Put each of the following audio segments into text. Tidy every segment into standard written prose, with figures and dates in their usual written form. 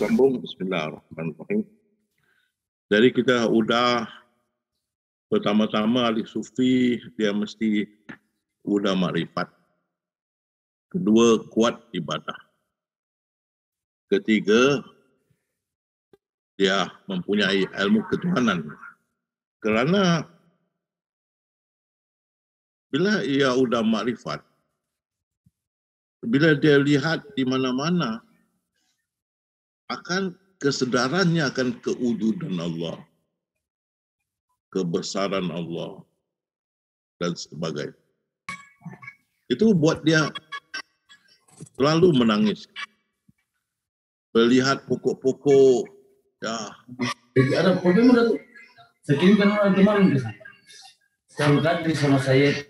sambung. Bismillahirrahmanirrahim. Jadi kita udah pertama-tama ahli sufi dia mesti udah makrifat. Kedua, kuat ibadah. Ketiga, dia mempunyai ilmu ketuhanan. Kerana bila ia udah makrifat, bila dia lihat di mana-mana, akan kesedarannya akan kewujudan Allah, kebesaran Allah, dan sebagainya. Itu buat dia selalu menangis. Melihat pokok-pokok, ya. Ada problem udah tuh. Sekian kan orang teman bisa. Sangkat di sama saya.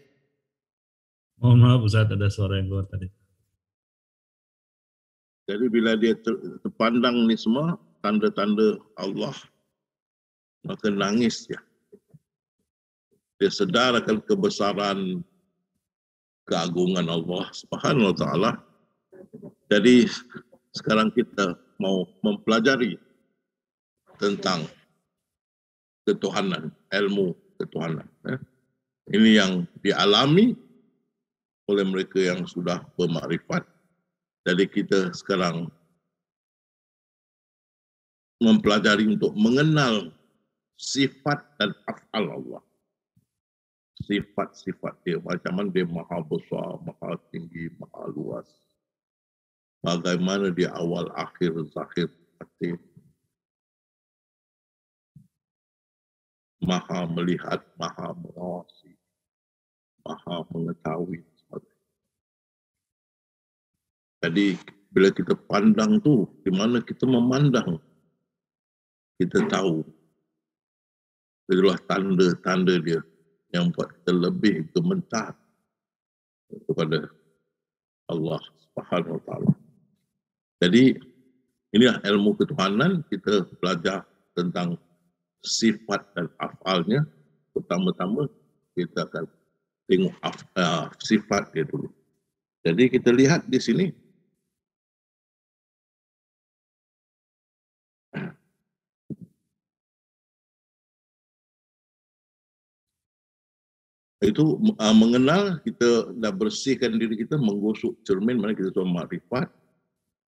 Mohon maaf Ustaz, ada suara yang keluar tadi. Jadi bila dia terpandang ni semua tanda-tanda Allah, maka nangis ya. Dia sedar akan kebesaran, keagungan Allah Subhanahu wa taala. Jadi sekarang kita mau mempelajari tentang ketuhanan, ilmu ketuhanan. Ini yang dialami oleh mereka yang sudah bermakrifat. Jadi kita sekarang mempelajari untuk mengenal sifat dan af'al Allah. Sifat-sifat dia, macam mana dia maha besar, maha tinggi, maha luas. Bagaimana dia awal, akhir, zahir, batin. Maha melihat, maha mengawasi, maha mengetahui. Jadi bila kita pandang tu, di mana kita memandang, kita tahu. Itulah tanda-tanda dia yang buat kita lebih gemetar kepada Allah Subhanahu wa taala. Jadi inilah ilmu ketuhanan, kita belajar tentang sifat dan afalnya. Pertama-tama kita akan tengok sifat dia dulu. Jadi kita lihat di sini. Itu mengenal, kita dah bersihkan diri kita, menggosok cermin, mana kita tahu makrifat.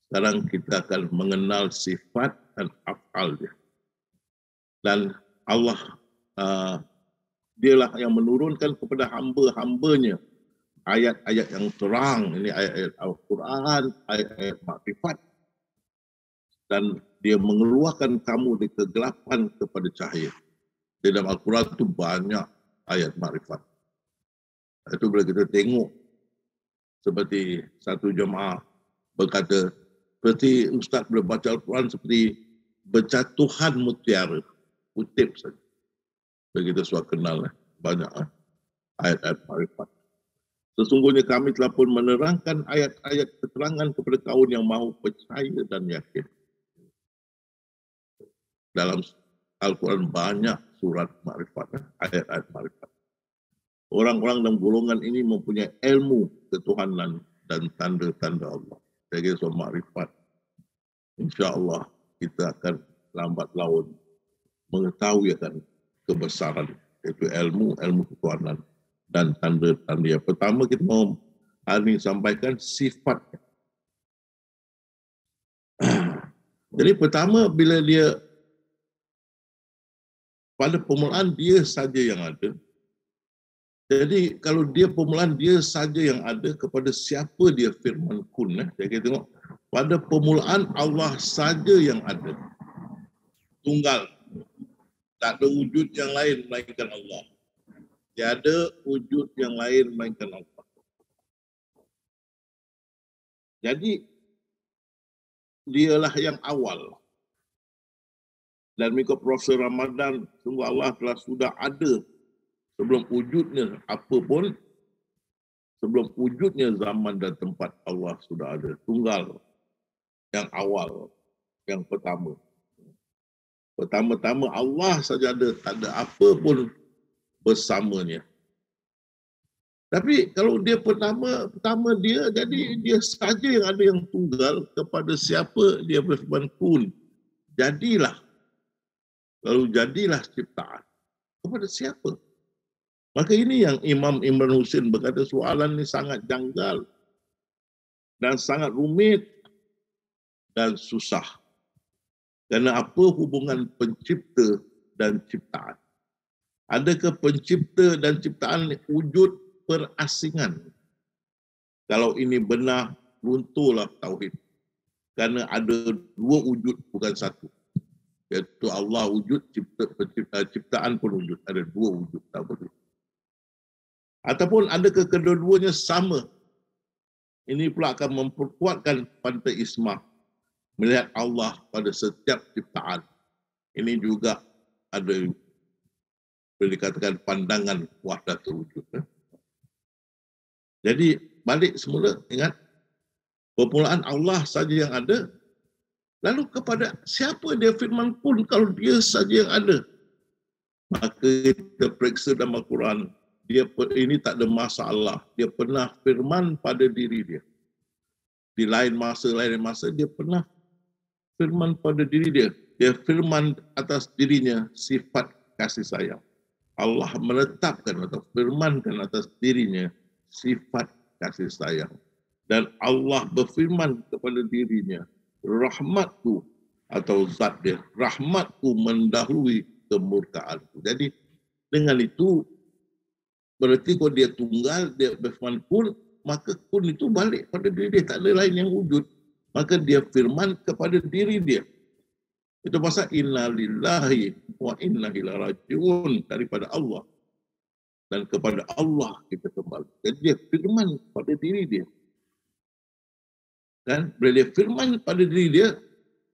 Sekarang kita akan mengenal sifat dan af'al dia. Dan Allah, dialah yang menurunkan kepada hamba-hambanya ayat-ayat yang terang. Ini ayat-ayat Al-Quran, ayat-ayat makrifat. Dan dia mengeluarkan kamu dari kegelapan kepada cahaya. Di dalam Al-Quran itu banyak ayat makrifat. Itu bila kita tengok seperti satu jemaah berkata, seperti Ustaz bila baca Al-Quran seperti berjatuhan mutiara, kutip saja. Begitu suara kenal banyak ayat-ayat makrifat. Sesungguhnya kami telah pun menerangkan ayat-ayat keterangan kepada kaum yang mahu percaya dan yakin. Dalam Al-Quran banyak surat makrifat, ayat-ayat makrifat. Orang-orang dalam golongan ini mempunyai ilmu ketuhanan dan tanda-tanda Allah. Jadi soal makrifat. InsyaAllah kita akan lambat laun mengetahui akan kebesaran, iaitu ilmu ketuhanan dan tanda-tanda. Yang pertama kita mau hari ini sampaikan sifatnya. Jadi pertama bila dia pada permulaan dia saja yang ada. Jadi kalau dia permulaan dia saja yang ada, kepada siapa dia firman kun. Jadi tengok, pada permulaan Allah saja yang ada. Tunggal. Tak ada wujud yang lain melainkan Allah. Tiada wujud yang lain melainkan Allah. Jadi dialah yang awal. Dan mengikut Profesor Ramadan, sungguh Allah telah sudah ada sebelum wujudnya apa pun, sebelum wujudnya zaman dan tempat, Allah sudah ada. Tunggal, yang awal, yang pertama. Pertama-tama Allah saja ada, tak ada apa pun bersamanya. Tapi kalau dia pertama dia, jadi dia saja yang ada yang tunggal, kepada siapa dia berfirman kun. Jadilah. Lalu jadilah ciptaan. Kepada siapa? Maka ini yang Imam Imran Husin berkata soalan ini sangat janggal dan sangat rumit dan susah. Kerana apa hubungan pencipta dan ciptaan? Adakah pencipta dan ciptaan wujud perasingan? Kalau ini benar, runtuhlah tauhid. Kerana ada dua wujud, bukan satu. Iaitu Allah wujud, ciptaan pun wujud. Ada dua wujud. Tak boleh. Ataupun adakah kedua-duanya sama? Ini pula akan memperkuatkan panteismah. Melihat Allah pada setiap ciptaan. Ini juga ada, boleh dikatakan, pandangan wahdatul wujud. Jadi balik semula, ingat, permulaan Allah saja yang ada. Lalu kepada siapa dia firman pun kalau dia saja yang ada? Maka kita periksa dalam Al-Quran, ini tak ada masalah. Dia pernah firman pada diri dia. Di lain masa dia pernah firman pada diri dia. Dia firman atas dirinya sifat kasih sayang. Allah menetapkan atau firmankan atas dirinya sifat kasih sayang. Dan Allah berfirman kepada dirinya, rahmatku atau zat dia, rahmatku mendahului kemurkaanku. Jadi dengan itu, berarti kalau dia tunggal, dia berfirman kun, maka kun itu balik pada diri dia, tak ada lain yang wujud. Maka dia firman kepada diri dia. Itu pasal inna lillahi wa inna ilaihi raji'un, daripada Allah. Dan kepada Allah kita kembali. Jadi dia firman pada diri dia. Dan bila dia firman pada diri dia,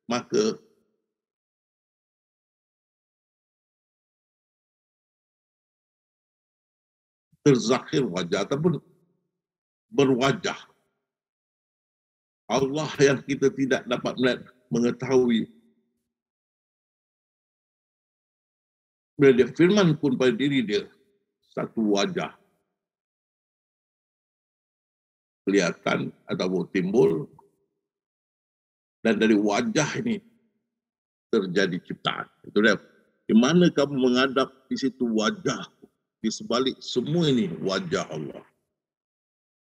maka terzakhir wajah ataupun berwajah. Allah yang kita tidak dapat mengetahui. Bila dia firman pun pada diri dia, satu wajah kelihatan atau timbul, dan dari wajah ini terjadi ciptaan. Itu dia. Di mana kamu menghadap, di situ wajah. Di sebalik semua ini wajah Allah.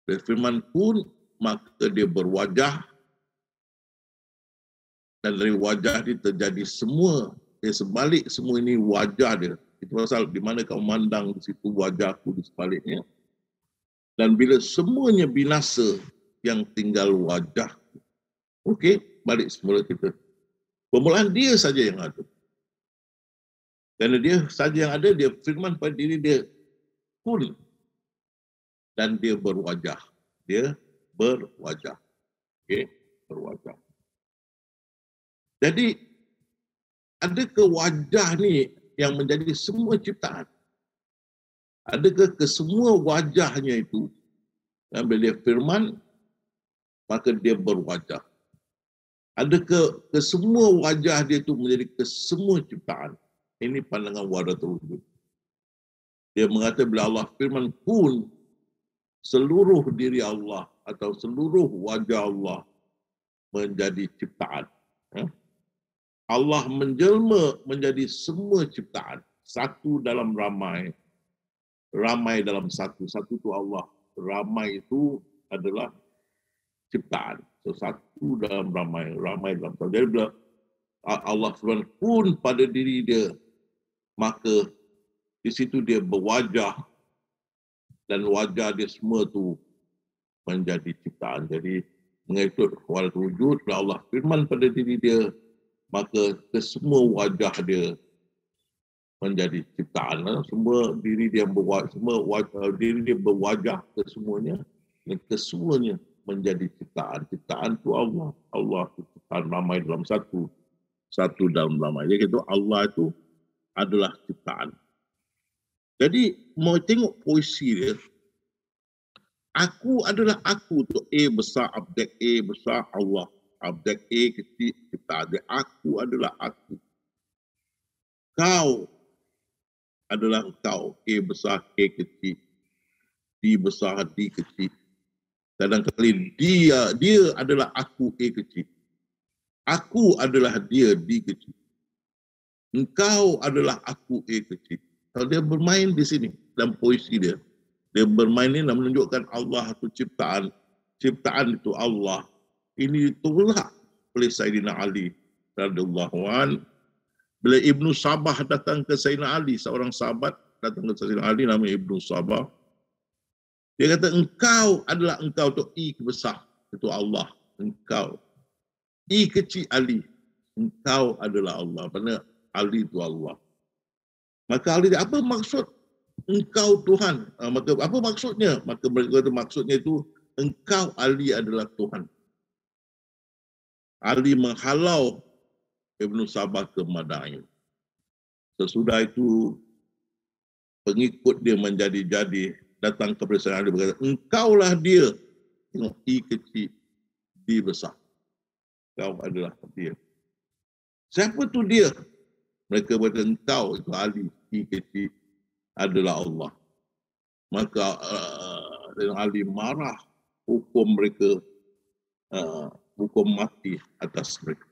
Bila firman pun, maka dia berwajah, dan dari wajah dia terjadi semua. Di sebalik semua ini wajah dia. Itu pasal di mana kau memandang, di situ wajahku di sebaliknya. Dan bila semuanya binasa, yang tinggal wajah. Okey, balik semula kita. Permulaan dia saja yang ada. Kerana dia saja yang ada, dia firman pada diri dia, kun. Dan dia berwajah. Dia berwajah. Okey, berwajah. Jadi, adakah wajah ni yang menjadi semua ciptaan? Adakah kesemua wajahnya itu, bila dia firman, maka dia berwajah? Adakah kesemua wajah dia itu menjadi kesemua ciptaan? Ini pandangan wahdatul wujud. Dia mengatakan bila Allah firman kun, seluruh diri Allah atau seluruh wajah Allah menjadi ciptaan. Allah menjelma menjadi semua ciptaan. Satu dalam ramai. Ramai dalam satu. Satu itu Allah. Ramai itu adalah ciptaan. So, satu dalam ramai. Ramai dalam satu. Jadi bila Allah firman pun pada diri dia, maka di situ dia berwajah. Dan wajah dia semua tu menjadi ciptaan. Jadi mengikut wahdatul wujud, bila Allah firman pada diri dia, maka kesemua wajah dia menjadi ciptaan. Semua diri dia berwajah, diri dia berwajah kesemuanya, dan kesemuanya menjadi ciptaan. Ciptaan itu Allah. Allah itu ciptaan ramai dalam satu. Satu dalam ramai. Jadi itu Allah itu adalah ciptaan. Jadi mau tengok puisi dia, aku adalah aku tu. A besar, objek A besar, Allah. Objek A kecil, kita ada. Aku adalah aku. Kau adalah kau. A besar, A kecil. D besar, D kecil. Kadang-kadang dia adalah aku, A kecil. Aku adalah dia, D kecil. Engkau adalah aku, A kecil. Kalau dia bermain di sini, dalam puisi dia. Dia bermain ini dan menunjukkan Allah itu ciptaan. Ciptaan itu Allah. Ini ditolak oleh Sayyidina Ali radhiyallahu anhu. Bila Ibnu Sabah datang ke Sayyidina Ali, seorang sahabat datang ke Sayyidina Ali namanya Ibnu Sabah. Dia kata, engkau adalah engkau tu, I besar, itu Allah. Engkau. I kecil Ali. Engkau adalah Allah. Kerana Ali itu Allah. Maka Ali, apa maksud engkau Tuhan? Maka apa maksudnya? Maka mereka kata maksudnya itu, engkau Ali adalah Tuhan. Ali menghalau Ibnu Sabah ke Madain. Sesudah itu, pengikut dia menjadi-jadi, datang kepada Sayyidina Ali berkata, engkaulah dia. Tengok, I kecil, D besar. Kau adalah dia. Siapa tu dia? Mereka berkata, engkau itu Ali, I kecil, adalah Allah. Maka Ali marah, hukum mereka, hukum mati atas mereka.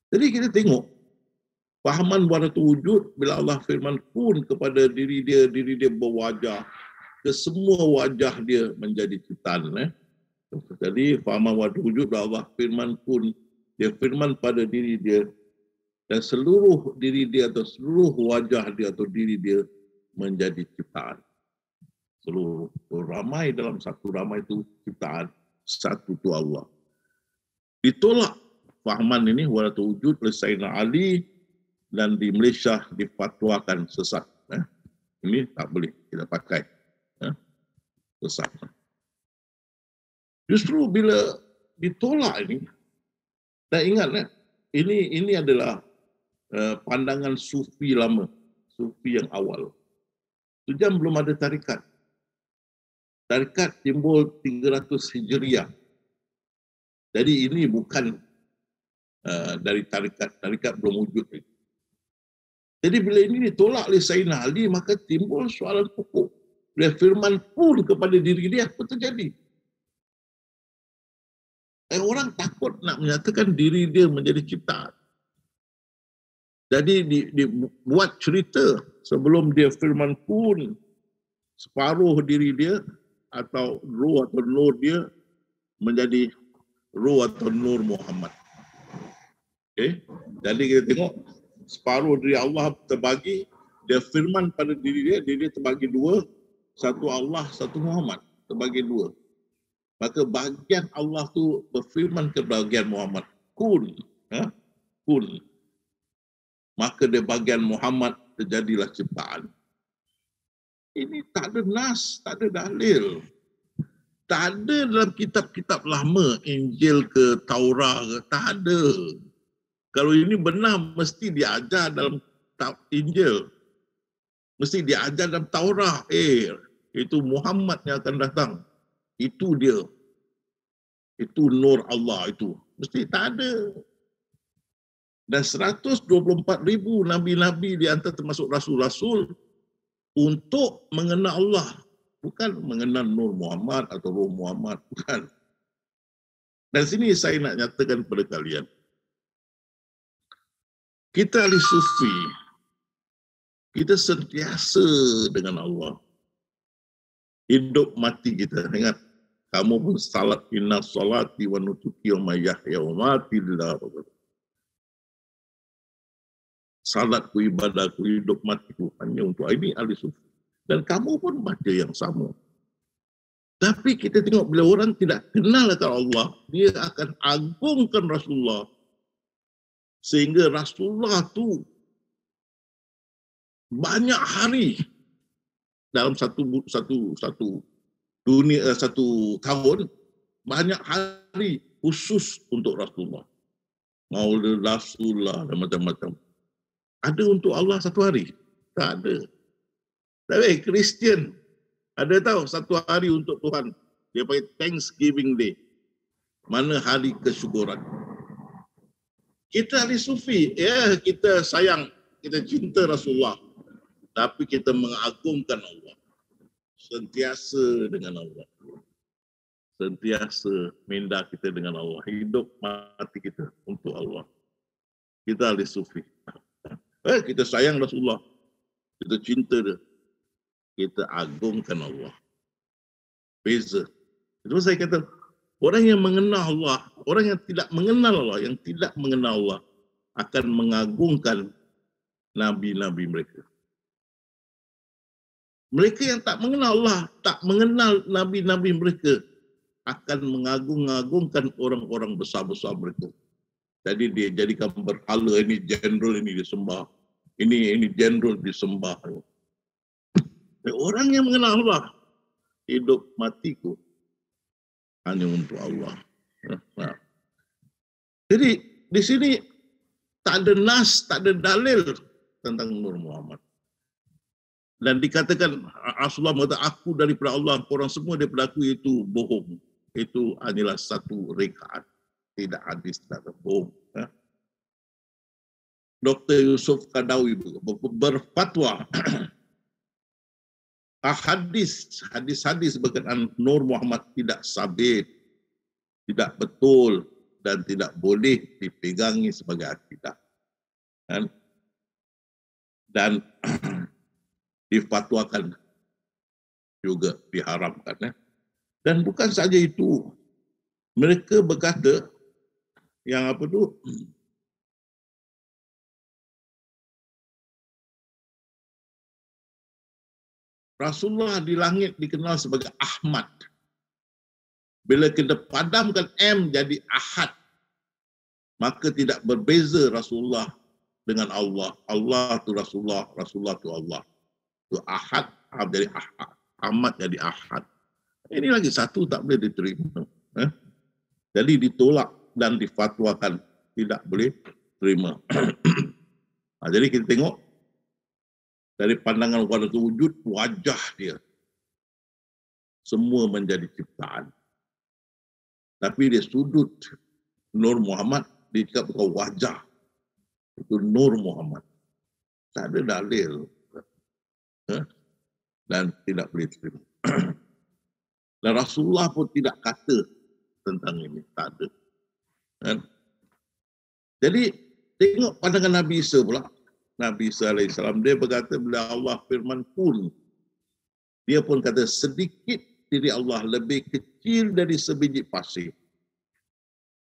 Jadi kita tengok, fahaman wahdatul wujud, bila Allah firman kun kepada diri dia berwajah, ke semua wajah dia menjadi ciptaan. Jadi fahaman wahdatul wujud, bila Allah firman kun, dia firman pada diri dia, dan seluruh diri dia atau seluruh wajah dia atau diri dia menjadi ciptaan. Seluruh ramai dalam satu ramai itu ciptaan, satu itu Allah. Ditolak fahaman ini wahdatul wujud oleh Sayyidina Ali dan di Malaysia difatwakan sesat. Ini tak boleh kita pakai. Sesat. Justru bila ditolak ini, dan ingat ini adalah pandangan sufi lama, sufi yang awal. Sejam belum ada tarikat. Tarikat timbul 300 Hijriah. Jadi ini bukan dari tarikat belum wujud. Jadi bila ini ditolak oleh Sayyidina Ali, maka timbul soalan pokok. Dia firman pun kepada diri dia, apa terjadi? Orang takut nak menyatakan diri dia menjadi ciptaan. Jadi dibuat cerita sebelum dia firman pun, separuh diri dia atau roh atau nur dia menjadi roh atau nur Muhammad. Okay. Jadi kita tengok separuh diri Allah terbagi, dia firman pada diri dia terbagi dua, satu Allah, satu Muhammad, terbagi dua. Maka bahagian Allah tu berfirman ke bahagian Muhammad, kun, kun. Maka dia bahagian Muhammad terjadilah ciptaan. Ini tak ada nas, tak ada dalil. Tak ada dalam kitab-kitab lama, Injil ke Taurat ke, tak ada. Kalau ini benar, mesti diajar dalam Injil. Mesti diajar dalam Taurat. Itu Muhammad yang akan datang. Itu dia. Itu nur Allah itu. Mesti tak ada. Dan 124,000 nabi-nabi di antara termasuk rasul-rasul untuk mengenal Allah. Bukan mengenal Nur Muhammad atau Roh Muhammad. Bukan. Dan sini saya nak nyatakan kepada kalian. Kita ahli sufi. Kita sentiasa dengan Allah. Hidup mati kita. Ingat. Kamu pun salat inna salati wa nutuki wa mayahya wa mati lillah. Salatku, ibadahku, hidup matiku hanya untuk ini ahli sufi. Dan kamu pun baca yang sama. Tapi kita tengok bila orang tidak kenal akan Allah, dia akan agungkan Rasulullah. Sehingga Rasulullah tu banyak hari dalam satu dunia, satu tahun, banyak hari khusus untuk Rasulullah. Maulid Rasulullah dan macam-macam. Ada untuk Allah satu hari? Tak ada. Tapi Kristian ada tahu satu hari untuk Tuhan. Dia panggil Thanksgiving Day. Mana hari kesyukuran. Kita ahli sufi, ya kita sayang, kita cinta Rasulullah. Tapi kita mengagungkan Allah. sentiasa dengan Allah. Sentiasa minda kita dengan Allah. Hidup mati kita untuk Allah. Kita ahli sufi. Kita sayang Rasulullah. Kita cinta dia. Kita agungkan Allah. Beza. Itu saya kata, orang yang mengenal Allah, orang yang tidak mengenal Allah, yang tidak mengenal Allah, akan mengagungkan nabi-nabi mereka. Mereka yang tak mengenal Allah, tak mengenal nabi-nabi mereka, akan mengagung-agungkan orang-orang besar-besar mereka. Jadi dia jadikan berhala, ini jenderal ini disembah, ini jenderal disembah. Orang yang mengenal Allah, hidup matiku hanya untuk Allah. Nah. Jadi di sini tak ada nas, tak ada dalil tentang Nur Muhammad. Dan dikatakan Rasulullah mengatakan, aku daripada Allah, korang semua daripada aku, itu bohong. Itu hanyalah satu rekaan. Tidak hadis, tak ada bohong. Dr. Yusuf Kadawi berfatwa hadis-hadis berkenaan Nur Muhammad tidak sabit, tidak betul, dan tidak boleh dipegangi sebagai akidah. Dan difatwakan juga, diharamkan. Dan bukan saja itu, mereka berkata yang apa tu, Rasulullah di langit dikenal sebagai Ahmad. Bila kita padamkan M jadi Ahad, maka tidak berbeza Rasulullah dengan Allah. Allah tu Rasulullah, Rasulullah tu Allah. Tu Ahad jadi Ahad, Ahmad jadi Ahad. Ini lagi satu tak boleh diterima. Jadi ditolak dan difatwakan tidak boleh terima. Jadi kita tengok dari pandangan wajah wujud, wajah dia semua menjadi ciptaan. Tapi dia sudut Nur Muhammad dicakap bukan wajah, itu Nur Muhammad. Tak ada dalil. Dan tidak boleh terima. Dan Rasulullah pun tidak kata tentang ini, tak ada. Jadi tengok pandangan Nabi Isa pula. Nabi Isa AS, dia berkata bila Allah firman kun, dia pun kata sedikit diri Allah lebih kecil dari sebiji pasir,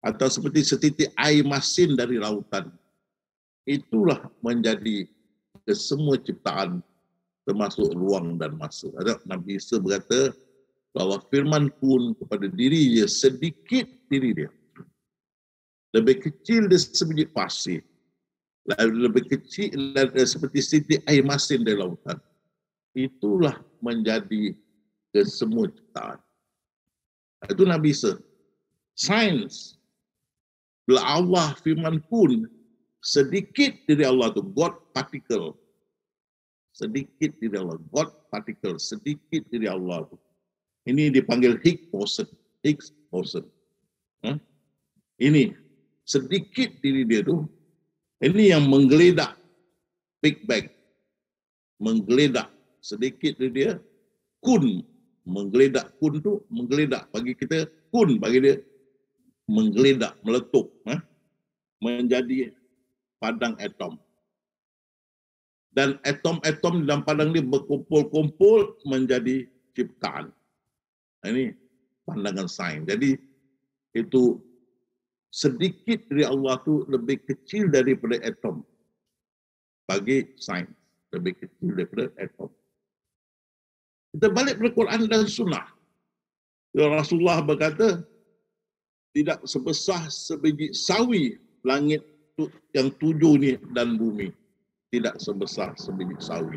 atau seperti setitik air masin dari lautan. Itulah menjadi kesemua ciptaan, termasuk ruang dan masa. Ada Nabi Isa berkata bahwa firman kun kepada diri dia, sedikit diri dia, lebih kecil dari sebiji pasir, lebih kecil seperti setitik air masin dari lautan. Itulah menjadi kesemua ciptaan. Itu Nabi Isa. Sains, bila Allah firman kun, sedikit dari Allah itu God particle. Sedikit dari Allah, God particle, sedikit dari Allah itu. Ini dipanggil Higgs boson. Higgs boson. Ini sedikit diri dia tu. Ini yang menggeledak Big Bang. Menggeledak sedikit dari dia. Kun. Menggeledak kun tu, menggeledak. Bagi kita, kun bagi dia. Menggeledak, meletup. Menjadi padang atom. Dan atom-atom dalam padang ini berkumpul-kumpul menjadi ciptaan. Ini pandangan sains. Jadi itu sedikit dari Allah itu lebih kecil daripada atom. Bagi sains, lebih kecil daripada atom. Kita balik pada Quran dan Sunnah. Rasulullah berkata, tidak sebesar sebiji sawi langit yang 7 ni dan bumi. Tidak sebesar sebiji sawi.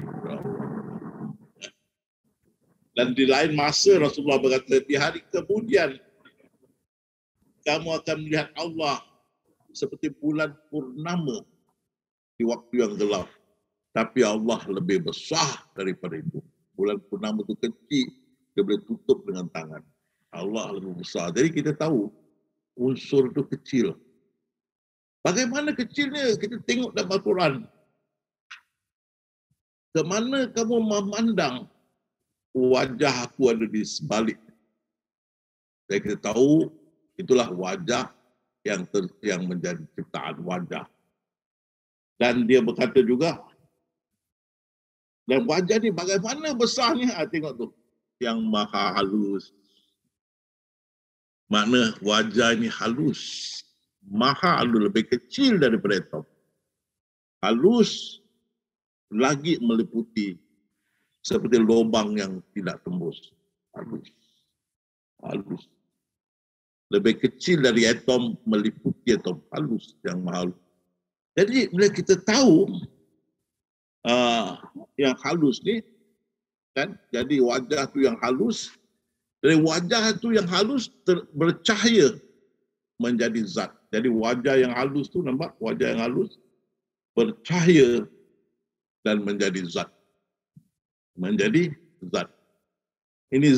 Dan di lain masa Rasulullah berkata, di hari kemudian kamu akan melihat Allah seperti bulan purnama di waktu yang gelap. Tapi Allah lebih besar daripada itu. Bulan purnama itu kecil, dia boleh tutup dengan tangan. Allah lebih besar. Jadi kita tahu unsur itu kecil. Bagaimana kecilnya? Kita tengok dalam Al-Quran. Kemana kamu memandang wajah aku ada di sebalik. Dan kita tahu itulah wajah yang menjadi ciptaan wajah. Dan dia berkata juga, dan wajah ni bagaimana besarnya? Tengok tu, yang maha halus. Makna wajah ni halus. Maha halus, lebih kecil daripada atom. Halus lagi meliputi seperti lubang yang tidak tembus. Halus. Halus. Lebih kecil dari atom meliputi atom. Halus, yang maha halus. Jadi bila kita tahu yang halus ni, kan? Jadi wajah tu yang halus, dari wajah tu yang halus bercahaya menjadi zat. Jadi wajah yang halus tu, nampak wajah yang halus bercahaya dan menjadi zat. Menjadi zat. Ini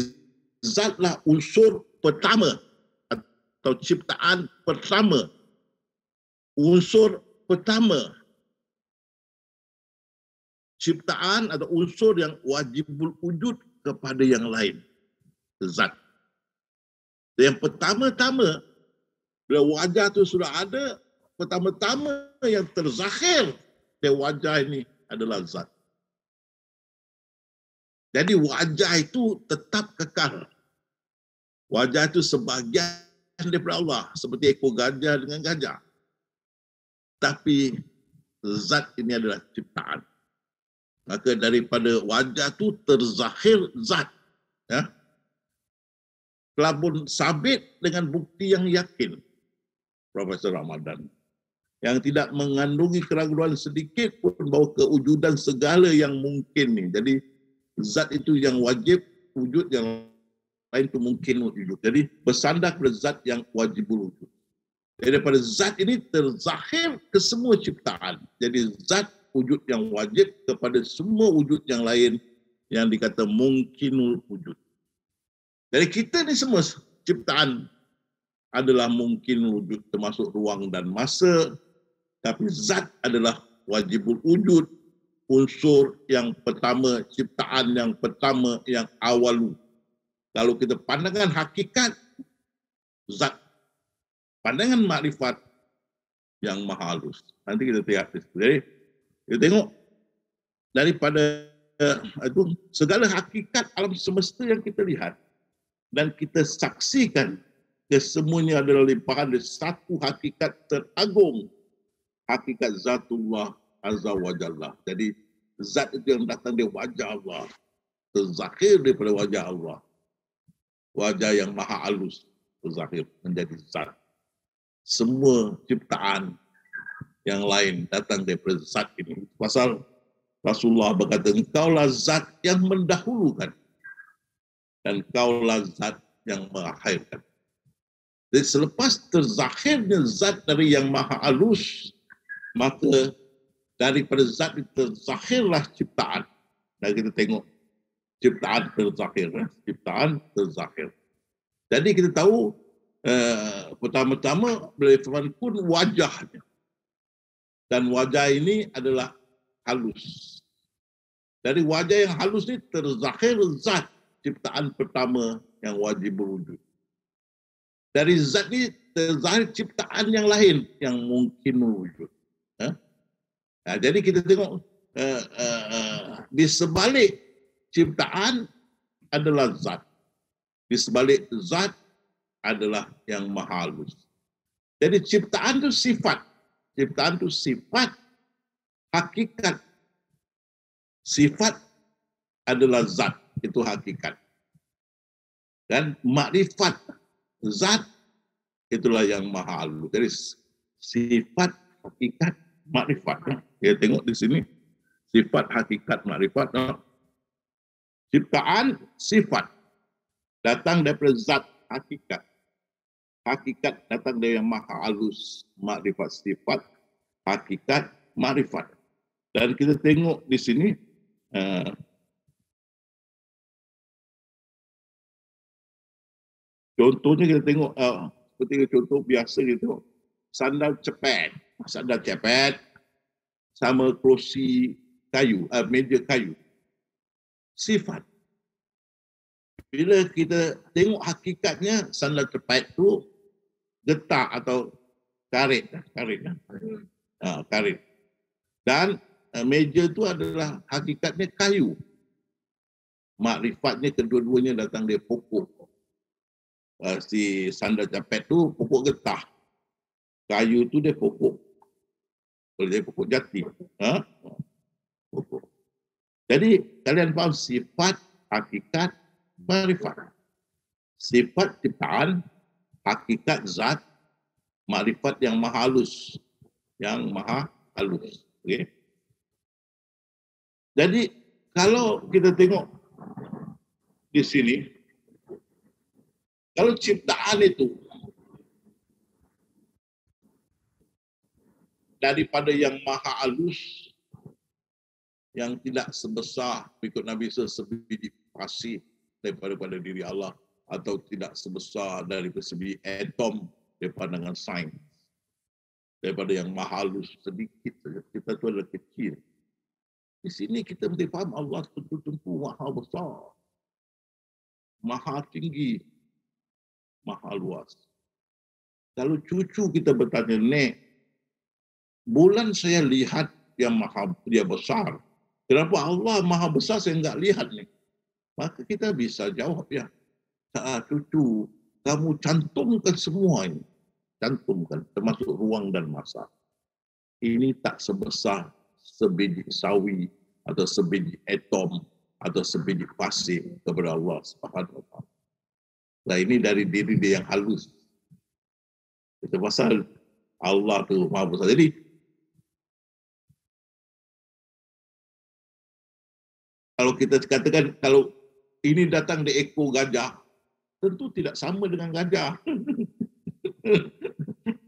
zatlah unsur pertama atau ciptaan pertama. Unsur pertama. Ciptaan atau unsur yang wajibul wujud kepada yang lain. Zat. Yang pertama-tama, bila wajah itu sudah ada, pertama-tama yang terzahir dari wajah ini adalah zat. Jadi wajah itu tetap kekal. Wajah itu sebahagian daripada Allah, seperti ekor gajah dengan gajah. Tapi zat ini adalah ciptaan. Maka daripada wajah itu terzahir zat. Ya. Telah pun sabit dengan bukti yang yakin. Profesor Ramadan. Yang tidak mengandungi keraguan sedikit pun bahawa kewujudan segala yang mungkin ni. Jadi zat itu yang wajib wujud, yang lain itu mungkin wujud. Jadi bersandar pada zat yang wajib wujud. Daripada zat ini terzahir ke semua ciptaan. Jadi zat wujud yang wajib kepada semua wujud yang lain yang dikata mungkinul wujud. Jadi kita ni semua ciptaan adalah mungkin wujud, termasuk ruang dan masa. Tapi zat adalah wajibul wujud, unsur yang pertama, ciptaan yang pertama, yang awalu. Kalau kita pandangan hakikat, zat. Pandangan makrifat yang maha halus. Nanti kita lihat. Jadi, kita tengok daripada itu segala hakikat alam semesta yang kita lihat dan kita saksikan, kesemuanya adalah limpahan dari satu hakikat teragung, hakikat zatullah azza wa jalla. Jadi zat itu yang datang dari wajah Allah, terzahir daripada wajah Allah, wajah yang maha halus, terzahir menjadi zat. Semua ciptaan yang lain datang daripada zat ini. Pasal Rasulullah berkata, engkaulah zat yang mendahulukan dan engkaulah zat yang mengakhirkan. Jadi selepas terzahirnya zat dari yang maha halus, maka daripada zat itu terzahirlah ciptaan. Dan kita tengok ciptaan terzahir. Ciptaan terzahir. Jadi kita tahu pertama-tama bila firman pun wajahnya. Dan wajah ini adalah halus. Dari wajah yang halus ini terzahir zat ciptaan pertama yang wajib berwujud. Dari zat ini terzahir ciptaan yang lain yang mungkin berwujud. Nah, jadi kita tengok di sebalik ciptaan adalah zat. Di sebalik zat adalah yang maha halus. Jadi ciptaan itu sifat. Ciptaan itu sifat, hakikat. Sifat adalah zat, itu hakikat. Dan makrifat zat, itulah yang maha halus. Jadi sifat, hakikat, makrifat. Ya, tengok di sini. Sifat, hakikat, makrifat. Ciptaan, sifat. Datang daripada zat, hakikat. Hakikat datang dari yang maha halus, makrifat sifat, hakikat, makrifat. Dan kita tengok di sini, contohnya kita tengok, seperti contoh biasa gitu, sandal cepet sama kerusi kayu, meja kayu. Sifat. Bila kita tengok hakikatnya, sandal cepat tu getah atau karet. Karet. Dan meja tu adalah hakikatnya kayu. Makrifatnya kedua-duanya datang dari pokok. Si sandal cepat tu pokok getah. Kayu tu dia pokok. Boleh jadi pokok jati. Pokok. Jadi kalian faham sifat, hakikat, makrifat. Sifat ciptaan, hakikat zat, makrifat yang maha halus. Yang maha halus. Okay? Jadi kalau kita tengok di sini, kalau ciptaan itu daripada yang maha halus, yang tidak sebesar ikut Nabi sebiji pasir daripada diri Allah, atau tidak sebesar dari sebiji atom daripada pandangan sains. Daripada yang maha halus sedikit saja, kita tu adalah kecil. Di sini kita mesti faham Allah tentu maha besar, maha tinggi, maha luas. Kalau cucu kita bertanya, Nek, bulan saya lihat yang dia besar. Kenapa Allah maha besar saya enggak lihat ni? Maka kita bisa jawab, ya, cucu, kamu cantumkan semua ini. Cantumkan, termasuk ruang dan masa. Ini tak sebesar sebiji sawi, atau sebiji atom, atau sebiji pasir kepada Allah Subhanahu Wa Taala. Nah, ini dari diri dia yang halus. Itu pasal Allah tu maha besar. Jadi, kalau kita katakan, kalau ini datang dari ekor gajah, tentu tidak sama dengan gajah.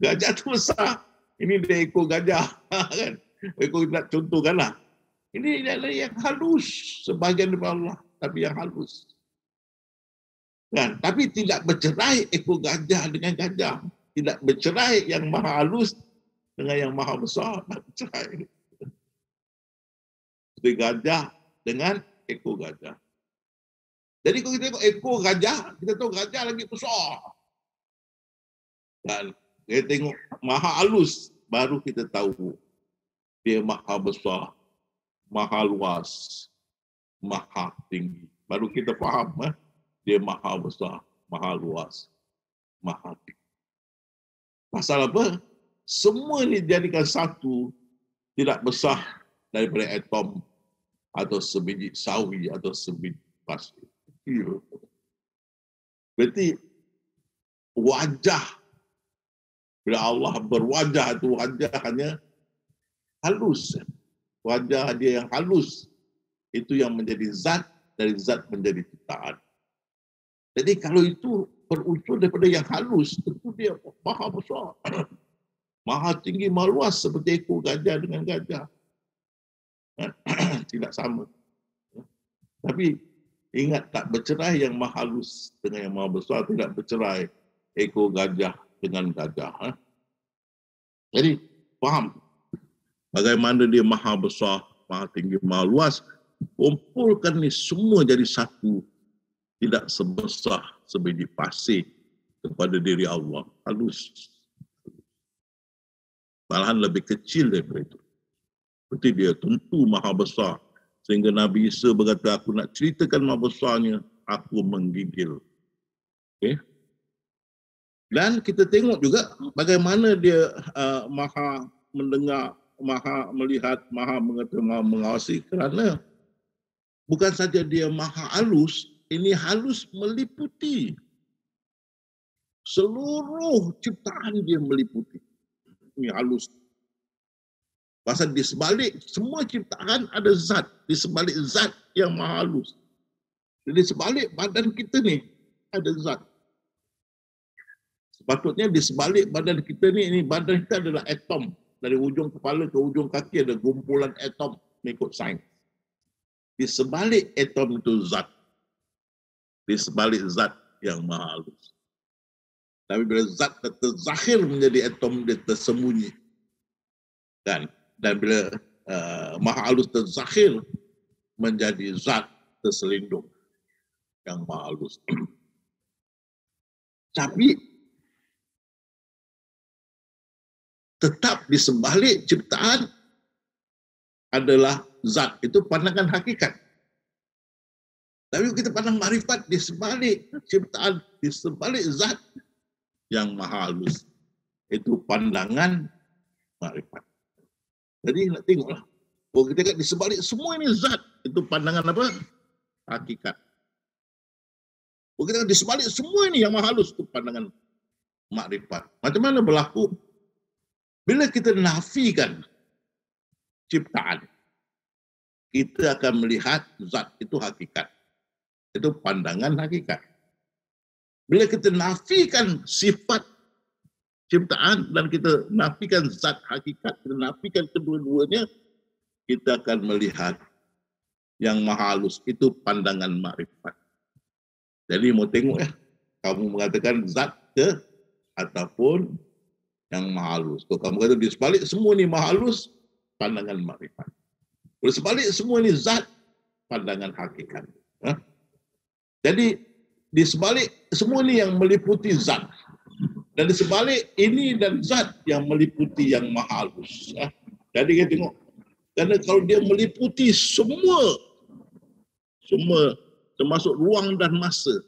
Gajah tu besar, ini dari ekor gajah. Kan? Ekor nak contohkanlah. Ini adalah yang halus, sebahagian daripada Allah, tapi yang halus. Kan? Tapi tidak bercerai ekor gajah dengan gajah. Tidak bercerai yang maha halus dengan yang maha besar. Tak bercerai. Seperti gajah dengan ekor gajah. Jadi kalau kita tengok ekor gajah, kita tahu gajah lagi besar. Dan kita tengok maha halus, baru kita tahu dia maha besar, maha luas, maha tinggi. Baru kita faham dia maha besar, maha luas, maha tinggi. Pasal apa? Semua ini dijadikan satu, tidak besar daripada atom, atau sebiji sawi, atau sebiji pasir. Berarti wajah, bila Allah berwajah itu wajah hanya halus. Wajah dia yang halus, itu yang menjadi zat, dari zat menjadi ciptaan. Jadi kalau itu berunsur daripada yang halus, tentu dia maha besar, maha tinggi, maha luas, seperti ekor gajah dengan gajah. Tidak sama. Tapi ingat, tak bercerai yang maha halus dengan yang maha besar, tidak bercerai ekor gajah dengan gajah. Jadi faham bagaimana dia maha besar, maha tinggi, maha luas. Kumpulkan ni semua jadi satu, tidak sebesar sebiji pasir kepada diri Allah. Halus. Malahan lebih kecil daripada itu. Berarti dia tentu maha besar. Sehingga Nabi Isa berkata, aku nak ceritakan maha besarnya, aku menggigil. Okay? Dan kita tengok juga bagaimana dia maha mendengar, maha melihat, maha mengetahui, maha mengawasi. Kerana bukan saja dia maha halus, ini halus meliputi. Seluruh ciptaan dia meliputi. Ini halus. Pasal di sebalik semua ciptaan ada zat. Di sebalik zat yang maha halus. Jadi sebalik badan kita ni ada zat. Sepatutnya di sebalik badan kita ni, ini badan kita adalah atom. Dari ujung kepala ke ujung kaki ada gumpulan atom mengikut sains. Di sebalik atom itu zat. Di sebalik zat yang maha halus. Tapi bila zat terzahir menjadi atom, dia tersembunyi. Dan bila maha halus terzahir menjadi zat terselindung. yang maha halus. Tapi tetap di sebalik ciptaan adalah zat, itu pandangan hakikat. Tapi kita pandang makrifat di sebalik ciptaan, di sebalik zat yang maha halus, itu pandangan makrifat. Jadi nak tengoklah, kalau kita kata di sebalik semua ini zat, itu pandangan apa? Hakikat. Kalau kita kata di sebalik semua ini yang maha halus, itu pandangan makrifat. Macam mana berlaku? Bila kita nafikan ciptaan, kita akan melihat zat itu hakikat. Itu pandangan hakikat. Bila kita nafikan sifat ciptaan dan kita nafikan zat hakikat, kita nafikan kedua-duanya, kita akan melihat yang maha halus, itu pandangan makrifat. Jadi mau tengok ya, kamu mengatakan zat ke ataupun yang maha halus. Kalau kamu kata di sebalik semua ni maha halus, pandangan makrifat. Kalau sebalik semua ni zat, pandangan hakikat. Jadi di sebalik semua ni yang meliputi zat. Dan di sebalik ini dan zat yang meliputi yang maha halus. Jadi kita tengok, kerana kalau dia meliputi semua termasuk ruang dan masa,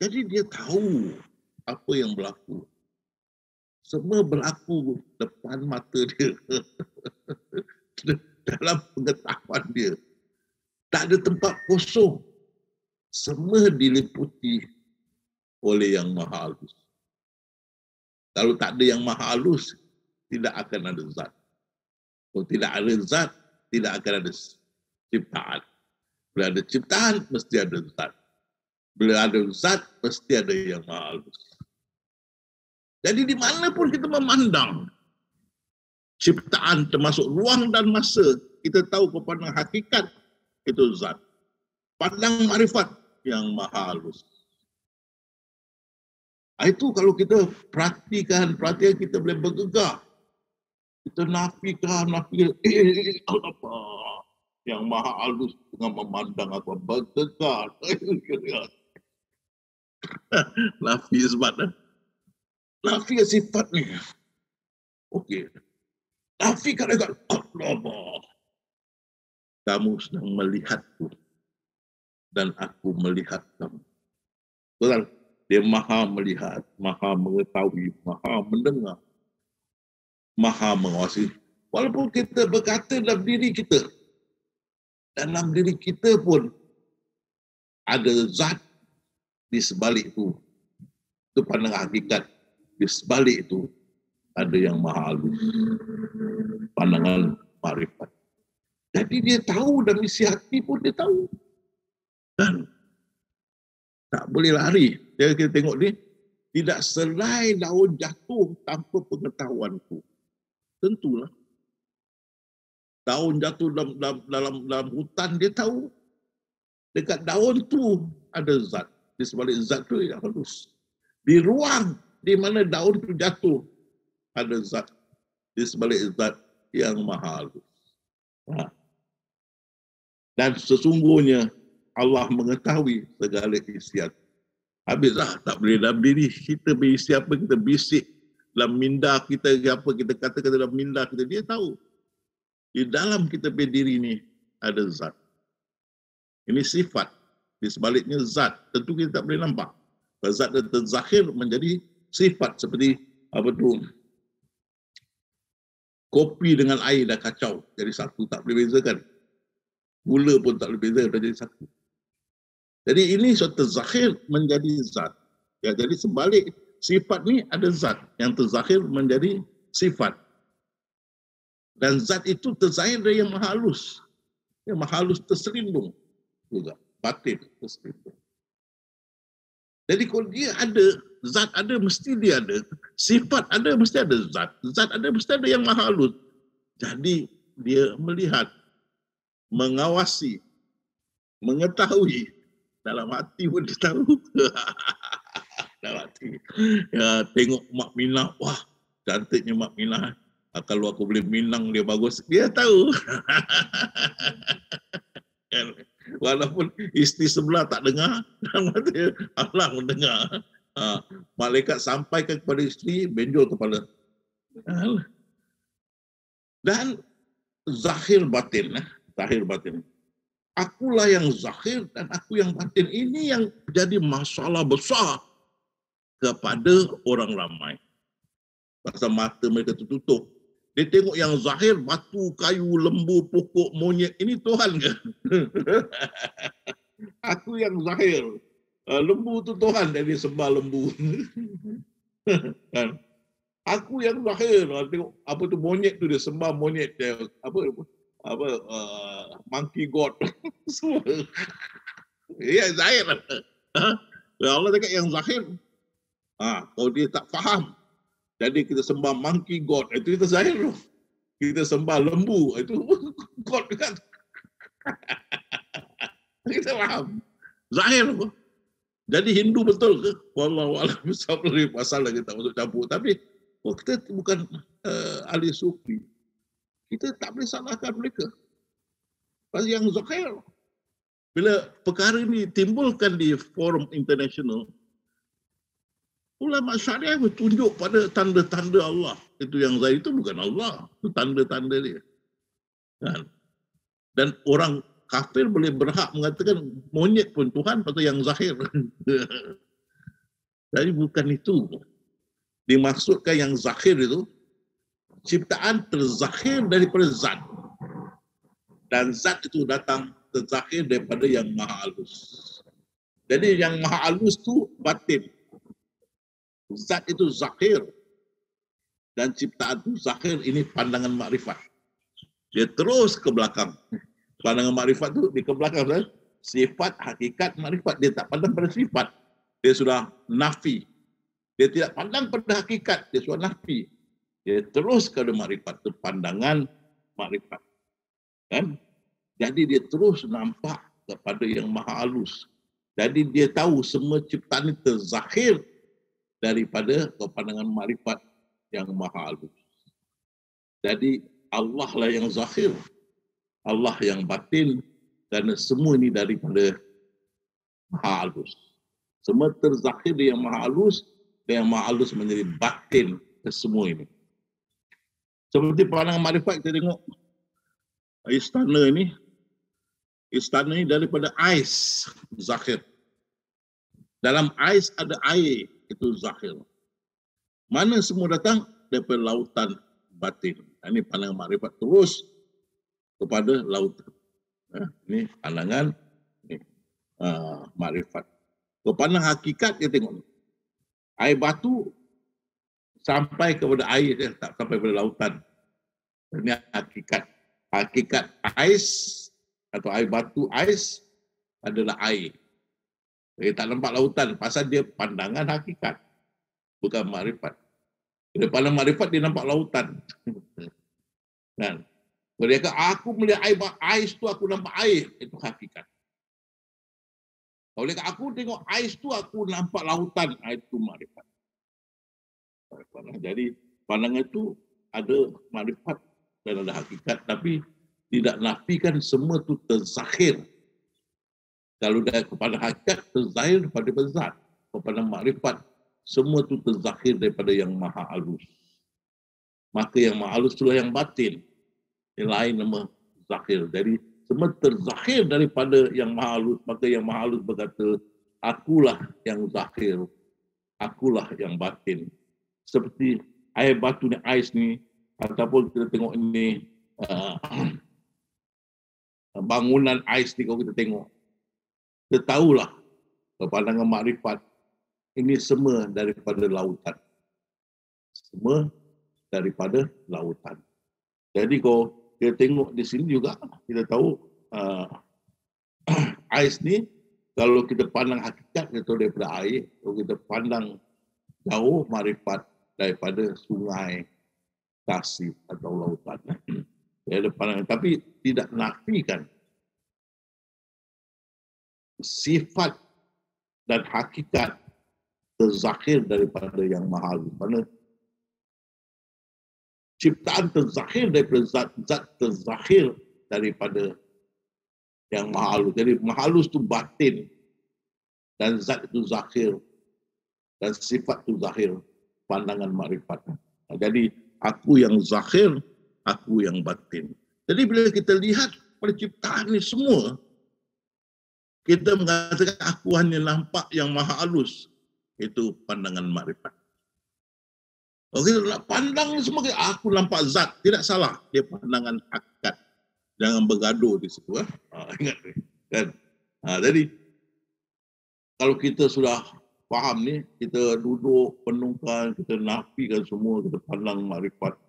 jadi dia tahu apa yang berlaku. Semua berlaku depan mata dia. Dalam pengetahuan dia. Tak ada tempat kosong. Semua diliputi oleh yang maha halus. Kalau tak ada yang maha halus, tidak akan ada zat. Kalau tidak ada zat, tidak akan ada ciptaan. Bila ada ciptaan, mesti ada zat. Bila ada zat, mesti ada yang maha halus. Jadi di mana pun kita memandang ciptaan termasuk ruang dan masa, kita tahu kepada hakikat itu zat. Pandang makrifat yang maha halus. Itu kalau kita perhatikan kita boleh bergegar. Kita nafikan, apa yang maha halus dengan memandang apa bergegar. Nafi sebab nafi sifat ni. Okey. Nafi kata Allah. Kamu sedang melihatku dan aku melihat kamu. Betul? Dia maha melihat, maha mengetahui, maha mendengar, maha mengawasi. Walaupun kita berkata dalam diri kita, dalam diri kita pun ada zat di sebalik itu. Itu pandangan hakikat. Di sebalik itu ada yang maha halus. Pandangan makrifat. Jadi dia tahu dan isi hati pun dia tahu. Dan tak boleh lari. Jadi kita tengok ni, tidak selai daun jatuh tanpa pengetahuanku. Tentulah. Daun jatuh dalam hutan, dia tahu. Dekat daun tu ada zat. Di sebalik zat tu yang halus. Di ruang di mana daun tu jatuh, ada zat. Di sebalik zat yang maha halus. Dan sesungguhnya Allah mengetahui segala isian. Habislah, tak boleh dalam diri kita berisi apa, kita bisik dalam minda kita, apa kita kata dalam minda kita, dia tahu. Di dalam kita berdiri ni ada zat. Ini sifat. Di sebaliknya zat. Tentu kita tak boleh nampak. Zat dan terzahir menjadi sifat seperti apa tu? Kopi dengan air dah kacau jadi satu, tak boleh bezakan. Gula pun tak boleh beza, dah jadi satu. Jadi ini suatu terzahir menjadi zat. Ya, jadi sebalik sifat ni ada zat yang terzahir menjadi sifat. Dan zat itu terzahir dari yang maha halus. Yang maha halus terselindung juga. Batin terselindung. Jadi kalau dia ada, zat ada, mesti dia ada. Sifat ada, mesti ada zat. Zat ada, mesti ada yang maha halus. Jadi dia melihat, mengawasi, mengetahui. Dalam hati pun dia tahu. Dalam hati. Ya, tengok Mak Minah. Wah, cantiknya Mak Minah. Kalau aku boleh minang dia bagus. Dia tahu. Walaupun isteri sebelah tak dengar, Allah mendengar. Malaikat sampaikan kepada isteri, benjol kepala. Dan zahir batin. Zahir batin. Akulah yang zahir dan aku yang batin. Ini yang jadi masalah besar kepada orang ramai. Pasal mata mereka tertutup. Dia tengok yang zahir, batu, kayu, lembu, pokok, monyet. Ini Tuhan ke? Aku yang zahir. Lembu tu Tuhan, dia sembah lembu. Kan? Aku yang zahir. Tengok apa tu monyet tu, dia sembah monyet. Dia, monkey god. Semua. Ya, zahir. Allah cakap yang zahir. Kalau dia tak faham, jadi kita sembah monkey god, itu kita zahir tu. Kita sembah lembu, itu god kan. Kita faham. Zahir tu. Jadi Hindu betul ke? Wallahualam, sampai pasal lagi tak masuk campur. Tapi kita bukan ahli sufi. Kita tak boleh salahkan mereka. Pasal yang zahir. Bila perkara ini timbulkan di forum international, ulama syariah bertunjuk pada tanda-tanda Allah. Itu yang zahir itu bukan Allah. Itu tanda-tanda dia. Kan? Dan orang kafir boleh berhak mengatakan monyet pun Tuhan pasal yang zahir. Jadi bukan itu. Dimaksudkan yang zahir itu, ciptaan terzahir daripada zat. Dan zat itu datang terzahir daripada yang maha halus. Jadi yang maha halus itu batin. Zat itu zahir dan ciptaan itu zahir, ini pandangan makrifat. Dia terus ke belakang. Pandangan makrifat itu di ke belakang. Sifat, hakikat, makrifat. Dia tak pandang pada sifat. Dia sudah nafi. Dia tidak pandang pada hakikat. Dia sudah nafi. Dia terus ke makrifat. Itu pandangan makrifat. Kan? Jadi dia terus nampak kepada yang maha halus. Jadi dia tahu semua ciptaan itu terzahir daripada pandangan makrifat yang maha halus. Jadi Allah lah yang zahir, Allah yang batin, dan semua ini daripada maha halus. Semua terzahir yang maha halus, dan yang maha halus menjadi batin ke semua ini. Seperti pandangan makrifat, kita tengok istana ini daripada ais, zahir. Dalam ais ada air, itu zahir. Mana semua datang? Daripada lautan batin. Ini pandangan makrifat terus kepada lautan. Ini pandangan makrifat. Pandangan hakikat, kita tengok. Air batu sampai kepada air, tak sampai kepada lautan. Ini hakikat. Hakikat ais atau air batu ais adalah air. Dia tak nampak lautan, pasal dia pandangan hakikat, bukan makrifat. Bila pandang makrifat, dia nampak lautan. Kan? Kalau dia kata, aku melihat ais tu, aku nampak air, itu hakikat. Kalau dia kata, aku tengok ais tu, aku nampak lautan, itu makrifat. Jadi, pandangan itu ada makrifat dan ada hakikat, tapi tidak nafikan semua itu terzahir. Kalau dia kepada hakikat, terzahir daripada zat. Kepada makrifat, semua itu terzahir daripada yang maha halus. Maka yang maha halus itulah yang batin. Yang lain nama zahir. Jadi semua terzahir daripada yang maha halus. Maka yang maha halus berkata, akulah yang zahir. Akulah yang batin. Seperti air batu ni, ais ni, ataupun kita tengok ini, bangunan ais ni kalau kita tengok. Kita tahulah pandangan makrifat ini semua daripada lautan. Semua daripada lautan. Jadi kalau kita tengok di sini juga, kita tahu ais ni, kalau kita pandang hakikat, kita tahu daripada air. Kalau kita pandang jauh, makrifat daripada sungai, tasik atau lautan. Ada pandangan, tapi tidak nafikan sifat dan hakikat terzahir daripada yang maha halus. Mana ciptaan terzahir daripada zat terzahir daripada yang maha halus. Jadi maha halus itu batin dan zat itu zahir dan sifat itu zahir, pandangan makrifat. Jadi aku yang zahir, aku yang batin. Jadi bila kita lihat penciptaan ini semua, kita mengatakan aku hanya nampak yang maha halus. Itu pandangan makrifat. Kalau kita nak pandang semua, aku nampak zat. Tidak salah. Dia pandangan hakikat. Jangan bergaduh di situ. Ingat kan? Jadi, kalau kita sudah faham ni, kita duduk, penungkan, kita nafikan semua, kita pandang makrifat.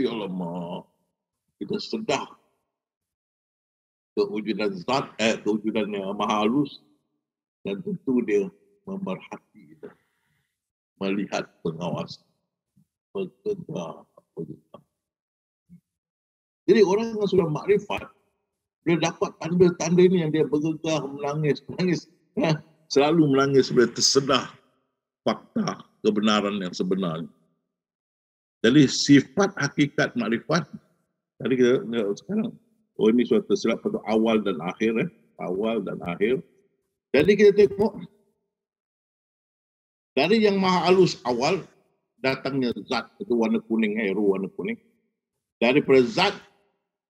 Alamak. Kita sedah kewujudan zat, kewujudan yang maha halus, dan tentu dia memerhati kita, melihat, pengawas, bergegar. Jadi orang yang sudah makrifat, dia dapat tanda-tanda ini yang dia bergegar, menangis, selalu menangis bila tersedah fakta kebenaran yang sebenarnya. Jadi sifat hakikat makrifat, tadi kita sekarang, ini suatu tersilap pada awal dan akhir, awal dan akhir. Jadi kita tengok dari yang maha halus awal datangnya zat itu warna kuning, hero warna kuning. Daripada zat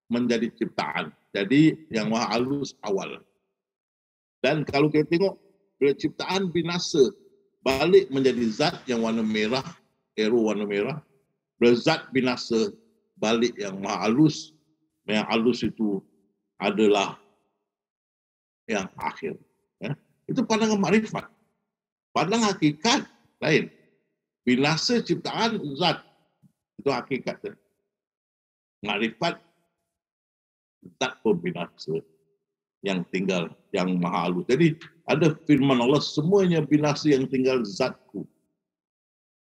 menjadi ciptaan. Jadi yang maha halus awal. Dan kalau kita tengok bila ciptaan binasa balik menjadi zat yang warna merah, hero warna merah. Bila zat binasa balik yang maha halus, yang halus itu adalah yang akhir. Itu pandangan makrifat. Pandang hakikat lain. Binasa ciptaan zat. Itu hakikat. Makrifat zat pembinasa yang tinggal, yang maha halus. Jadi ada firman Allah, semuanya binasa yang tinggal zatku.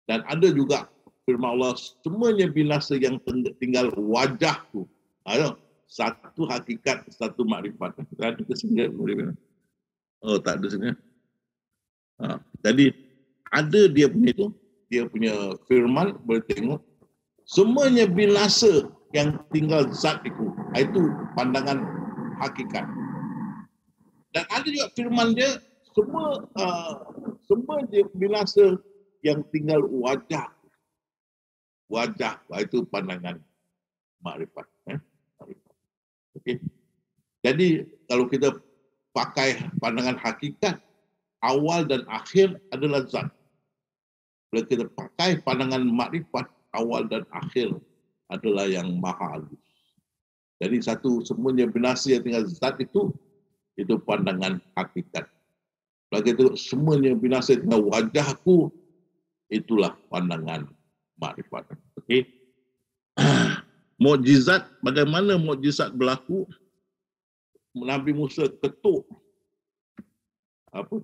Dan ada juga firman Allah, semuanya binasa yang tinggal wajahku. Ayo, satu hakikat, satu makrifat. Ada kesini. Oh, tak ada sini. Jadi ada dia punya itu, dia punya firman, boleh tengok semuanya binasa yang tinggal zat itu pandangan hakikat. Dan ada juga firman dia, semua dia binasa yang tinggal wajah, itu pandangan makrifat. Okay. Jadi kalau kita pakai pandangan hakikat, awal dan akhir adalah zat. Bila kita pakai pandangan makrifat, awal dan akhir adalah yang maha halus. Jadi semuanya binasa yang tinggal zat itu pandangan hakikat. Bila kita semuanya binasa tinggal wajahku, itulah pandangan makrifat. Okey. Mukjizat, bagaimana mukjizat berlaku? Nabi Musa ketuk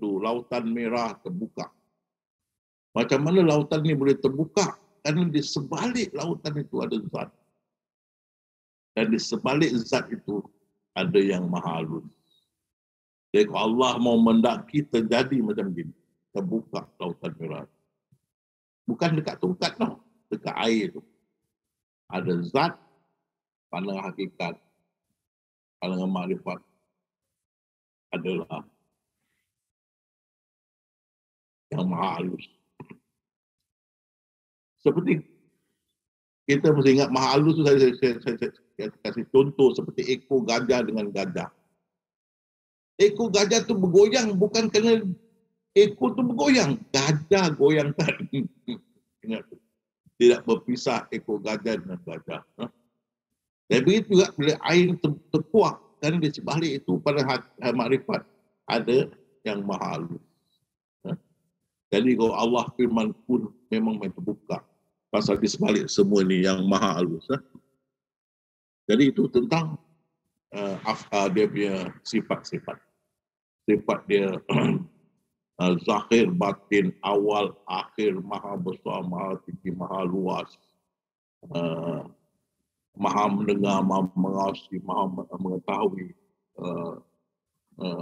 lautan merah terbuka. Macam mana lautan ni boleh terbuka? Kerana di sebalik lautan itu ada zat. Dan di sebalik zat itu ada yang maha halus. Jadi kalau Allah mau mendaki terjadi macam gini, terbuka lautan merah. Bukan dekat tongkat tau, dekat air itu. Ada zat, pandangan hakikat, pandangan makrifat adalah yang maha halus. Seperti kita mesti ingat maha halus tu, saya kasih contoh seperti ekor gajah dengan gajah. Ekor gajah tu bergoyang bukan kerana ekor tu bergoyang, gajah goyang tadi. Ingat tu. Tidak berpisah ekor gajah dengan gajah. Dan begitu juga bila air terkuak, kan di sebalik itu pada makrifat ada yang maha halus. Jadi kalau Allah firman pun memang terbuka. Pasal di sebalik semua ni yang maha halus. Jadi itu tentang dia punya sifat-sifat. Sifat dia zahir, batin, awal, akhir, maha besar, maha tinggi, maha luas. Maha mendengar, maha mengasihi, maha mengetahui,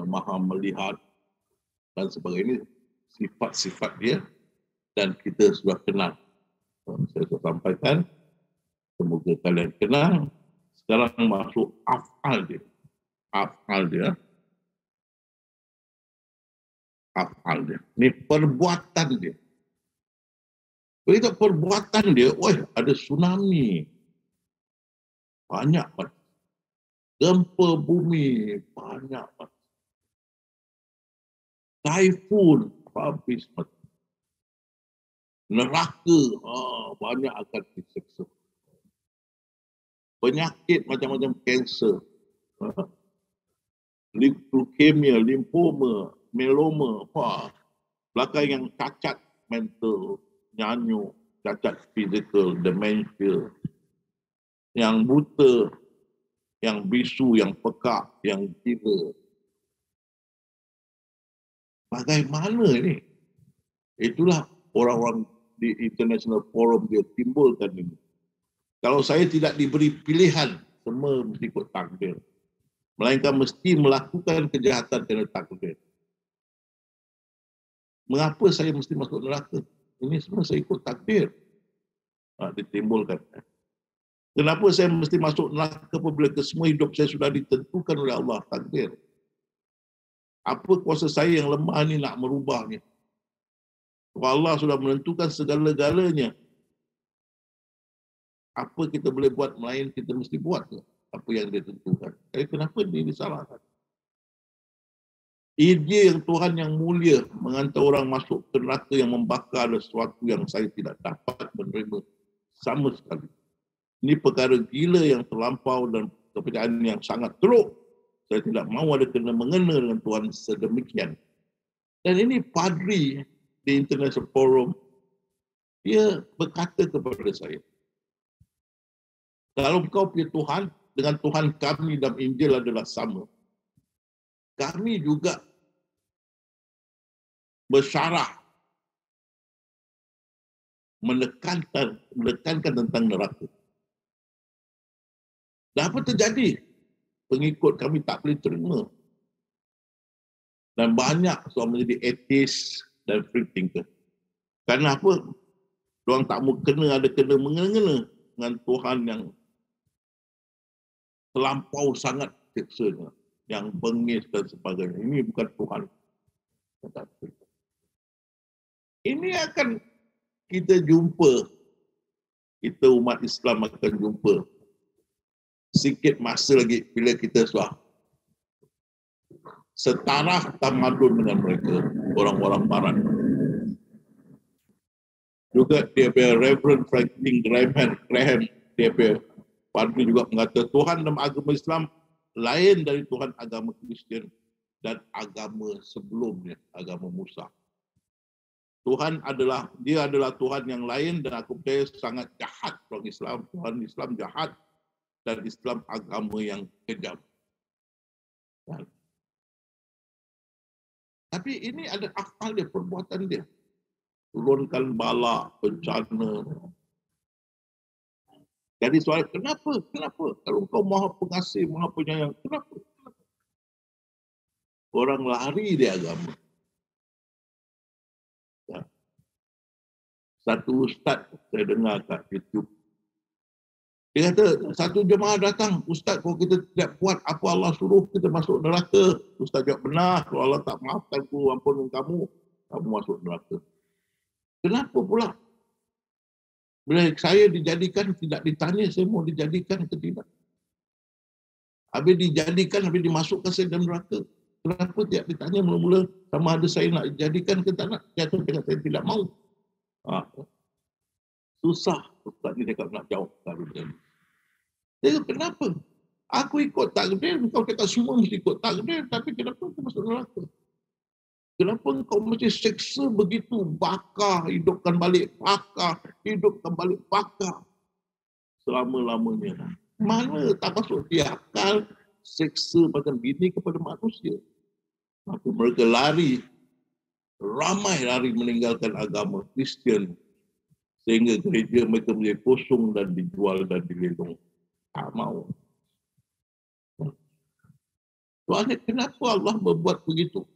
maha melihat dan sebagainya. Sifat-sifat dia dan kita sudah kenal. Saya sudah sampaikan, semoga kalian kenal. Sekarang masuk af'al dia. afal dia. Afal dia. Ini perbuatan dia. Begitu perbuatan dia, wah ada tsunami. Banyak banget. Gempa bumi, banyak banget. Taifun, habis banget. Neraka, banyak akan diseksa. Penyakit macam-macam kanser. Leukemia, limfoma, meloma, belakang yang cacat mental, nyanyuk, cacat fizikal, dementia, yang buta, yang bisu, yang pekak, yang gila. Bagaimana ini? Itulah orang-orang di International Forum dia timbulkan ini. Kalau saya tidak diberi pilihan, semua mesti ikut takdir. Melainkan mesti melakukan kejahatan kerana takdir. Mengapa saya mesti masuk neraka? Ini semua saya ikut takdir. Ditimbulkan. Kenapa saya mesti masuk neraka apabila semua hidup saya sudah ditentukan oleh Allah, takdir? Apa kuasa saya yang lemah ini nak merubahnya? Kalau Allah sudah menentukan segala-galanya, apa kita boleh buat melain kita mesti buat apa yang dia tentukan. Kenapa dia disalahkan? Ide yang Tuhan yang mulia menghantar orang masuk ke neraka yang membakar sesuatu yang saya tidak dapat menerima sama sekali. Ini perkara gila yang terlampau dan kepercayaan yang sangat teruk. Saya tidak mahu ada kena-mengena dengan Tuhan sedemikian. Dan ini padri di International Forum, dia berkata kepada saya, kalau kau punya Tuhan, dengan Tuhan kami dalam Injil adalah sama. Kami juga bersyarah menekankan tentang neraka. Dan apa terjadi? Pengikut kami tak boleh terima. Dan banyak soal menjadi atheist dan free thinker. Kerana apa? Diorang tak mau kena mengena dengan Tuhan yang terlampau sangat siksanya, yang bengis dan sebagainya. Ini bukan Tuhan. Ini akan kita jumpa, kita umat Islam akan jumpa sikit masa lagi bila kita sudah setaraf tamadun dengan mereka, orang-orang barat. Juga dia punya Reverend Franklin Graham, dia punya padri juga mengata Tuhan dalam agama Islam lain dari Tuhan agama Kristian dan agama sebelumnya, agama Musa. Tuhan adalah Tuhan yang lain dan aku percaya sangat jahat orang Islam. Tuhan Islam jahat dan Islam agama yang kejam. Tapi ini ada akal dia, perbuatan dia. Turunkan bala, bencana. Jadi soal kenapa? Kalau kau maha pengasih, maha penyayang, kenapa? Orang lari di agama. Ya. Satu ustaz saya dengar kat YouTube. Dia kata, satu jemaah datang, Ustaz, kalau kita tidak buat apa Allah suruh, kita masuk neraka. Ustaz jawab, benar, kalau Allah tak maafkan aku, ampun kamu masuk neraka. Kenapa pula? Bila saya dijadikan, tidak ditanya saya mau dijadikan ke tidak. Habis dijadikan, habis dimasukkan saya dalam neraka. Kenapa tidak ditanya mula-mula sama ada saya nak dijadikan ke tak nak? Dia cakap saya tidak mahu. Susah Ustaz ni cakap nak jawab kalau macam ni. Dia kata, kenapa? Aku ikut takdir, kau cakap semua mesti ikut takdir, tapi kenapa kau masuk neraka? Kenapa kau mesti seksa begitu? Bakar, hidupkan balik bakar, selama-lamanya. Mana tak masuk di akal seksa macam gini kepada manusia. Maka mereka ramai lari meninggalkan agama Kristian sehingga gereja mereka menjadi kosong dan dijual dan dilelong. Tak mau. Soalnya kenapa Allah berbuat begitu?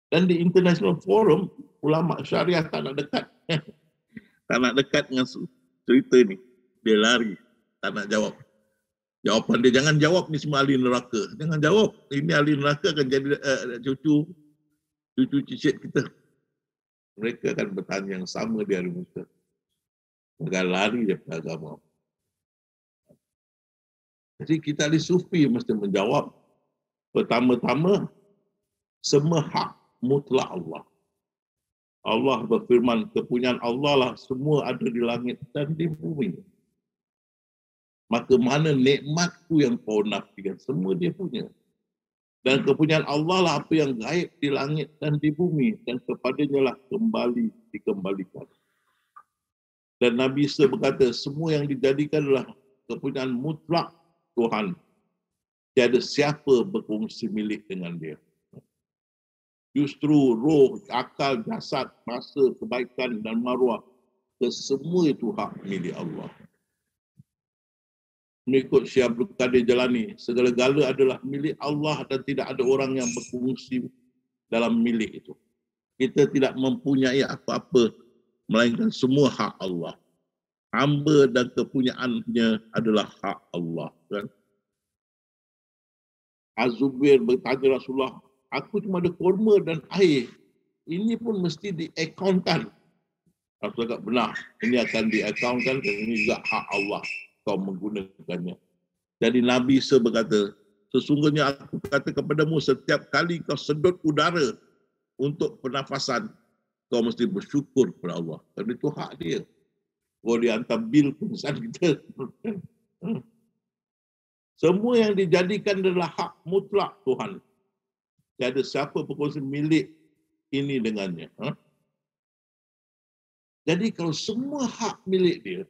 Dan di International Forum, ulama syariah tak nak dekat. Tak nak dekat dengan cerita ni. Dia lari, tak nak jawab. Jawapan dia, jangan jawab ni semua ahli neraka. Jangan jawab. Ini ahli neraka akan jadi cucu cicit kita. Mereka akan bertanya yang sama di hari muka. Akan lari daripada agama. Jadi kita ahli sufi mesti menjawab. Pertama-tama, semua hak mutlak Allah. Allah berfirman, kepunyaan Allah lah semua ada di langit dan di bumi. Maka mana nikmatku yang kau nafikan? Semua dia punya. Dan kepunyaan Allah lah apa yang gaib di langit dan di bumi. Dan kepadanya lah dikembalikan. Dan Nabi Isa berkata, semua yang dijadikan adalah kepunyaan mutlak Tuhan. Tiada siapa berkongsi milik dengan dia. Justru roh, akal, jasad, masa, kebaikan dan maruah, kesemua itu hak milik Allah. Mengikut Syekh Abdul Qadir Jalani, segala-gala adalah milik Allah dan tidak ada orang yang berfungsi dalam milik itu. Kita tidak mempunyai apa-apa, melainkan semua hak Allah. Hamba dan kepunyaannya adalah hak Allah. Kan? Az-Zubair bertanya Rasulullah, aku cuma ada kurma dan air. Ini pun mesti di-accountkan. Rasulullah kata, benar. Ini akan di-accountkan dan ini juga hak Allah. Kau menggunakannya. Jadi Nabi Isa berkata, sesungguhnya aku kata kepadamu setiap kali kau sedut udara untuk pernafasan, kau mesti bersyukur kepada Allah. Kerana itu hak dia. Kalau dia hantar bil pengusaha kita. Semua yang dijadikan adalah hak mutlak Tuhan. Tiada siapa berkongsi milik ini dengannya. Jadi kalau semua hak milik dia,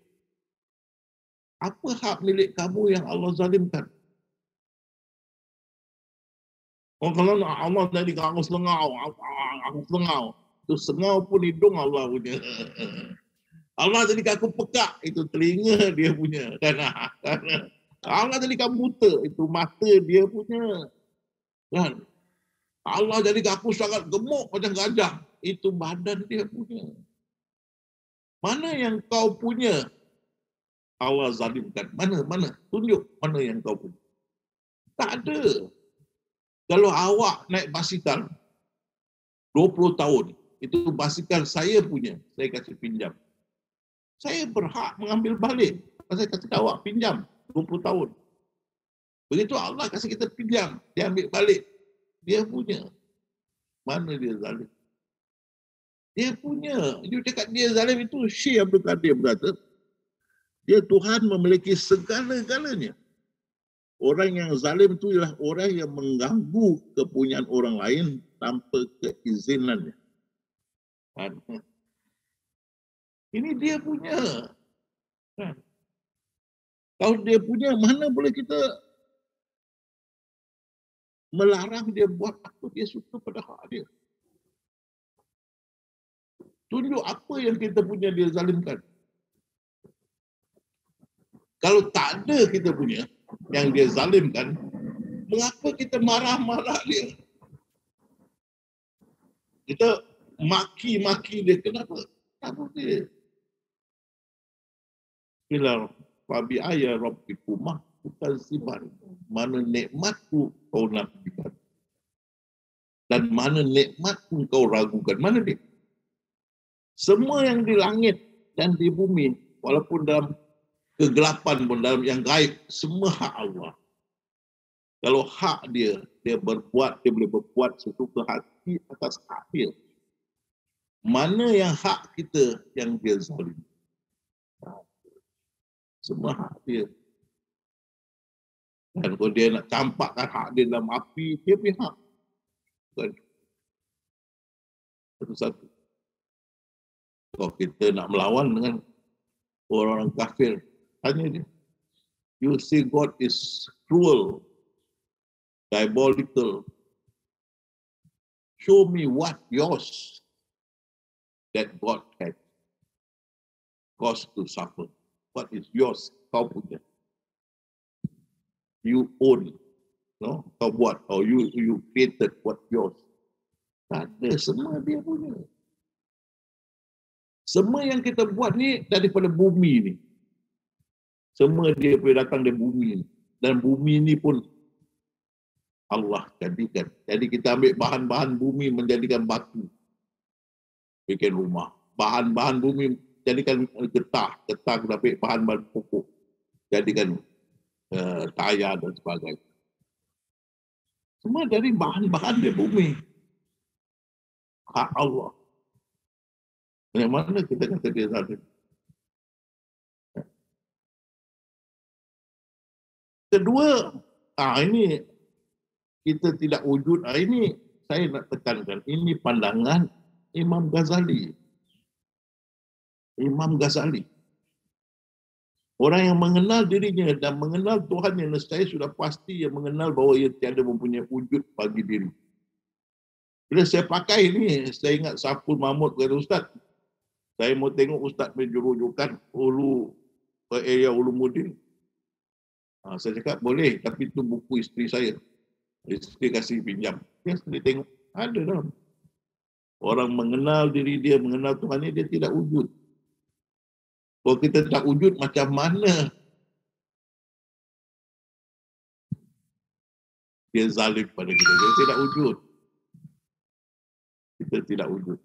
apa hak milik kamu yang Allah zalimkan? Oh, kalau Allah jadi aku selengau. Itu sengau pun hidung Allah punya. Allah jadi aku pekak, itu telinga dia punya. Karena Allah jadi kamu buta, itu mata dia punya. Kan? Allah jadi aku sangat gemuk macam gajah, itu badan dia punya. Mana yang kau punya? Allah zalimkan. Mana? Tunjuk mana yang kau punya. Tak ada. Kalau awak naik basikal 20 tahun, itu basikal saya punya, saya kasih pinjam. Saya berhak mengambil balik. Saya kasih awak pinjam 20 tahun. Begitu Allah kasih kita pinjam, dia ambil balik. Dia punya. Mana dia zalim? Dia punya. Dia cakap dia zalim itu Syekh Abdul Qadir berkata, dia Tuhan memiliki segala-galanya. Orang yang zalim itu ialah orang yang mengganggu kepunyaan orang lain tanpa keizinannya. Ini dia punya. Kalau dia punya, mana boleh kita melarang dia buat apa dia suka pada hak dia. Tunjuk apa yang kita punya dia zalimkan. Kalau tak ada kita punya yang dia zalimkan, mengapa kita marah-marah dia? Kita maki-maki dia. Kenapa? Kenapa dia? Bila Fabi ayah Rabbikumah bukan sibar. Mana nikmatku kau nafikan. Dan mana nikmatku kau ragukan. Mana dia? Semua yang di langit dan di bumi, walaupun dalam kegelapan pun, dalam yang gaib, semua hak Allah. Kalau hak dia, dia boleh berbuat sesuka hati atas hak dia. Mana yang hak kita yang dia zalim? Semua hak dia. Dan kalau dia nak campakkan hak dia dalam api, dia punya hak. Bukan. Satu-satu. Kalau kita nak melawan dengan orang-orang kafir, tanya dia. You see God is cruel, diabolical. Show me what yours that God had caused to suffer. What is yours? Kau punya. You own. No? Kau buat. Or you created what yours. Tak ada. Semua dia punya. Semua yang kita buat ni daripada bumi ni. Semua dia boleh datang dari bumi ni. Dan bumi ini pun Allah jadikan. Jadi kita ambil bahan-bahan bumi menjadikan batu. Bikin rumah. Bahan-bahan bumi jadikan getah. Getah kita ambil bahan-bahan pokok. Jadikan tayar dan sebagainya. Semua dari bahan-bahan di bumi. Hak Allah. Yang mana kita kata dia zalim? Kedua, ini kita tidak wujud. Ini saya nak tekankan. Ini pandangan Imam Ghazali. Imam Ghazali. Orang yang mengenal dirinya dan mengenal Tuhan yang nescaya sudah pasti yang mengenal bahawa ia tiada mempunyai wujud bagi diri. Bila saya pakai ini, saya ingat Saful Mahmud kata Ustaz. Saya mau tengok Ustaz menjurujukan area Ulumuddin. Saya cakap boleh, tapi itu buku isteri saya. Isteri kasih pinjam. Ya, saya tengok. Ada dalam. Orang mengenal diri dia, mengenal Tuhan dia tidak wujud. Kalau kita tak wujud, macam mana dia zalim pada kita? Dia tidak wujud. Kita tidak wujud.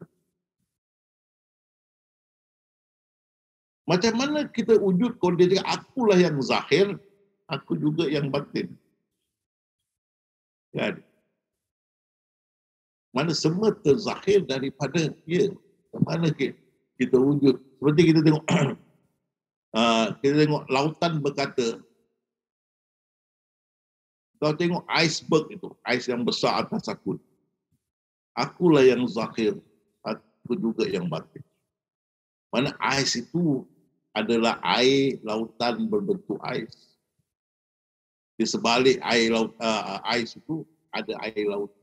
Macam mana kita wujud kalau dia cakap akulah yang zahir, aku juga yang batin. Kan? Mana semua terzahir daripada dia. Mana kita wujud. Seperti kita tengok lautan berkata, kau tengok iceberg itu, ais yang besar atas aku. Akulah yang zahir, aku juga yang batin. Mana ais itu adalah air lautan berbentuk ais. Di sebalik air ais itu ada air laut.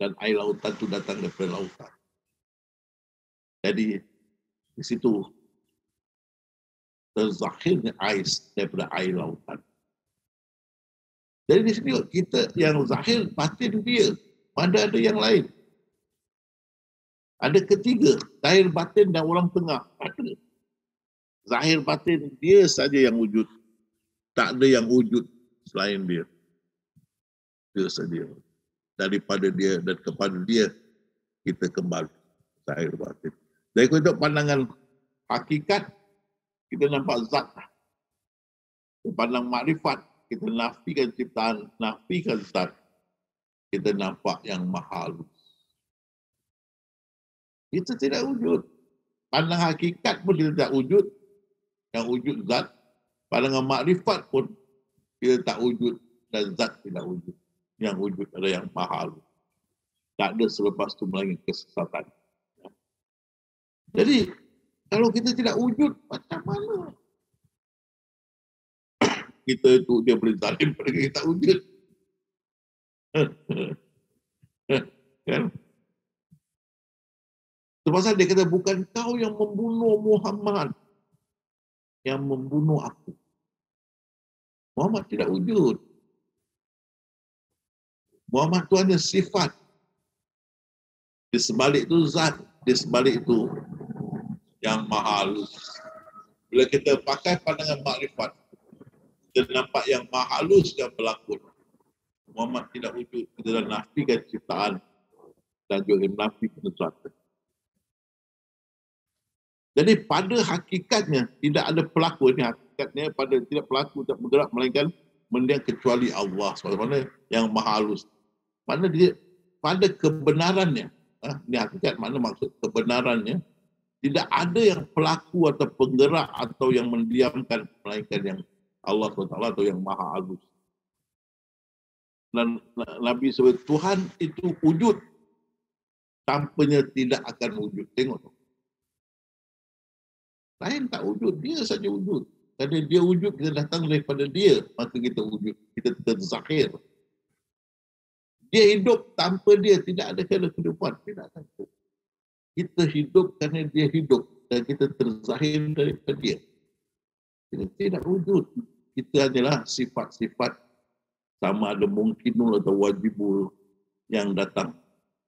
Dan air lautan itu datang daripada lautan. Jadi di situ terzahirnya ais daripada air lautan. Jadi di sini kita yang zahir batin dia. Mana ada yang lain. Ada ketiga, zahir batin dan orang tengah. Ada. Zahir batin dia saja yang wujud. Tak ada yang wujud selain dia. Dia saja. Daripada dia dan kepada dia kita kembali. Zahir batin. Dari kita pandangan hakikat, kita nampak zat. Pandang makrifat, kita nafikan ciptaan, nafikan zat. Kita nampak yang maha halus. Itu tidak wujud. Pandang hakikat pun kita tak wujud. Yang wujud zat. Pandangan makrifat pun kita tak wujud. Dan zat tidak wujud. Yang wujud adalah yang maha halus. Tak ada selepas itu lagi kesesatan. Jadi, kalau kita tidak wujud, macam mana? Kita itu, dia boleh zalim pada kita tak wujud. Kan? Sebab dia kata, bukan kau yang membunuh Muhammad. Yang membunuh aku. Muhammad tidak wujud. Muhammad itu hanya sifat. Di sebalik itu zat. Di sebalik itu yang maha halus. Bila kita pakai pandangan makrifat, kita nampak yang maha halus yang berlaku. Muhammad tidak wujud. Kita dah nafikan ciptaan dan juga nafikan sesuatu. Jadi pada hakikatnya tidak ada pelaku. Ini hakikatnya pada tidak pelaku tak bergerak melainkan benda kecuali Allah SWT yang maha halus. Mana dia pada kebenarannya. Ini hakikat mana maksud kebenarannya. Tidak ada yang pelaku atau penggerak atau yang mendiamkan melainkan yang Allah SWT atau yang maha halus. Dan Nabi sebut Tuhan itu wujud. Tanpanya tidak akan wujud. Tengok tu. Lain tak wujud, dia saja wujud. Kerana dia wujud, kita datang daripada dia, maka kita wujud. Kita terzahir. Dia hidup tanpa dia, tidak ada kehidupan. Tidak ada. Kita hidup kerana dia hidup. Dan kita terzahir daripada dia. Kita tidak wujud. Kita adalah sifat-sifat sama ada mungkinul atau wajibul yang datang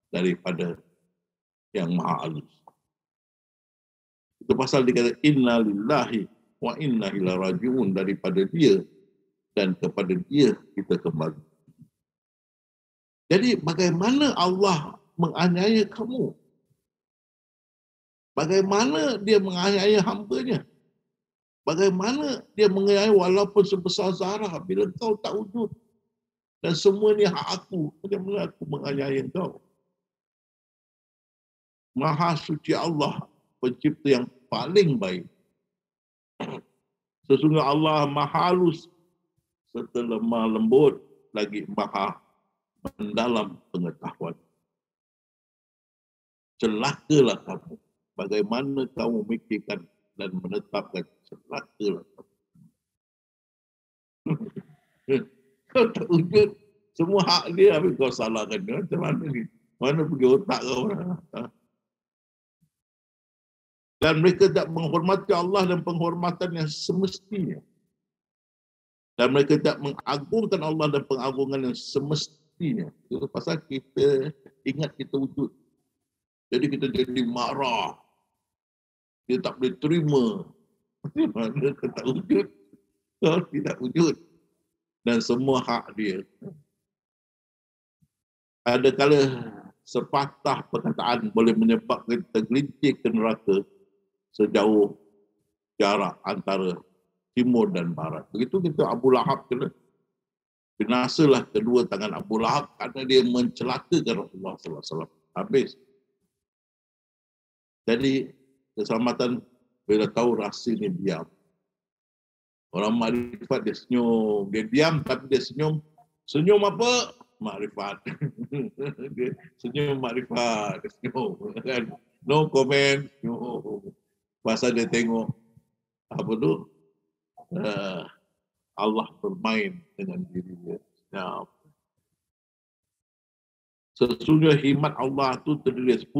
daripada yang maha halus. Itu pasal dikata inna lillahi wa inna ilaihi raji'un, daripada dia dan kepada Dia kita kembali. Jadi bagaimana Allah menganiaya kamu? Bagaimana Dia menganiaya hamba-Nya? Bagaimana Dia menganiaya walaupun sebesar zarah bila kau tak wujud? Dan semua ni hak aku. Bagaimana aku menganiaya kau? Maha suci Allah, pencipta yang paling baik. Sesungguhnya Allah maha halus serta lemah lembut, lagi maha mendalam pengetahuan. Celakalah kamu. Bagaimana kamu memikirkan dan menetapkan, celakalah kamu. Kau tak wujud, semua hak dia, habis kau salahkan dia. Macam mana ni? Mana pergi otak kau? Dan mereka tak menghormati Allah dan penghormatan yang semestinya. Dan mereka tak mengagungkan Allah dan pengagungan yang semestinya. Itu pasal kita ingat kita wujud. Jadi kita jadi marah. Dia tak boleh terima. Mana kita tak wujud. Kau tidak wujud. Dan semua hak dia. Ada kala sepatah perkataan boleh menyebabkan kita tergelincir ke neraka sejauh jarak antara timur dan barat. Begitu kita Abu Lahab kena. Binasalah kedua tangan Abu Lahab kerana dia mencelakakan Rasulullah SAW. Habis. Jadi keselamatan bila tahu rasa ni diam. Orang makrifat dia senyum. Dia diam tapi dia senyum. Senyum apa? Makrifat. Dia senyum makrifat. Dia senyum. No comment. No. Pasal dia tengok apa tu? Allah bermain dengan diri dia. Ya. Sesungguhnya hikmat Allah itu terdiri 10,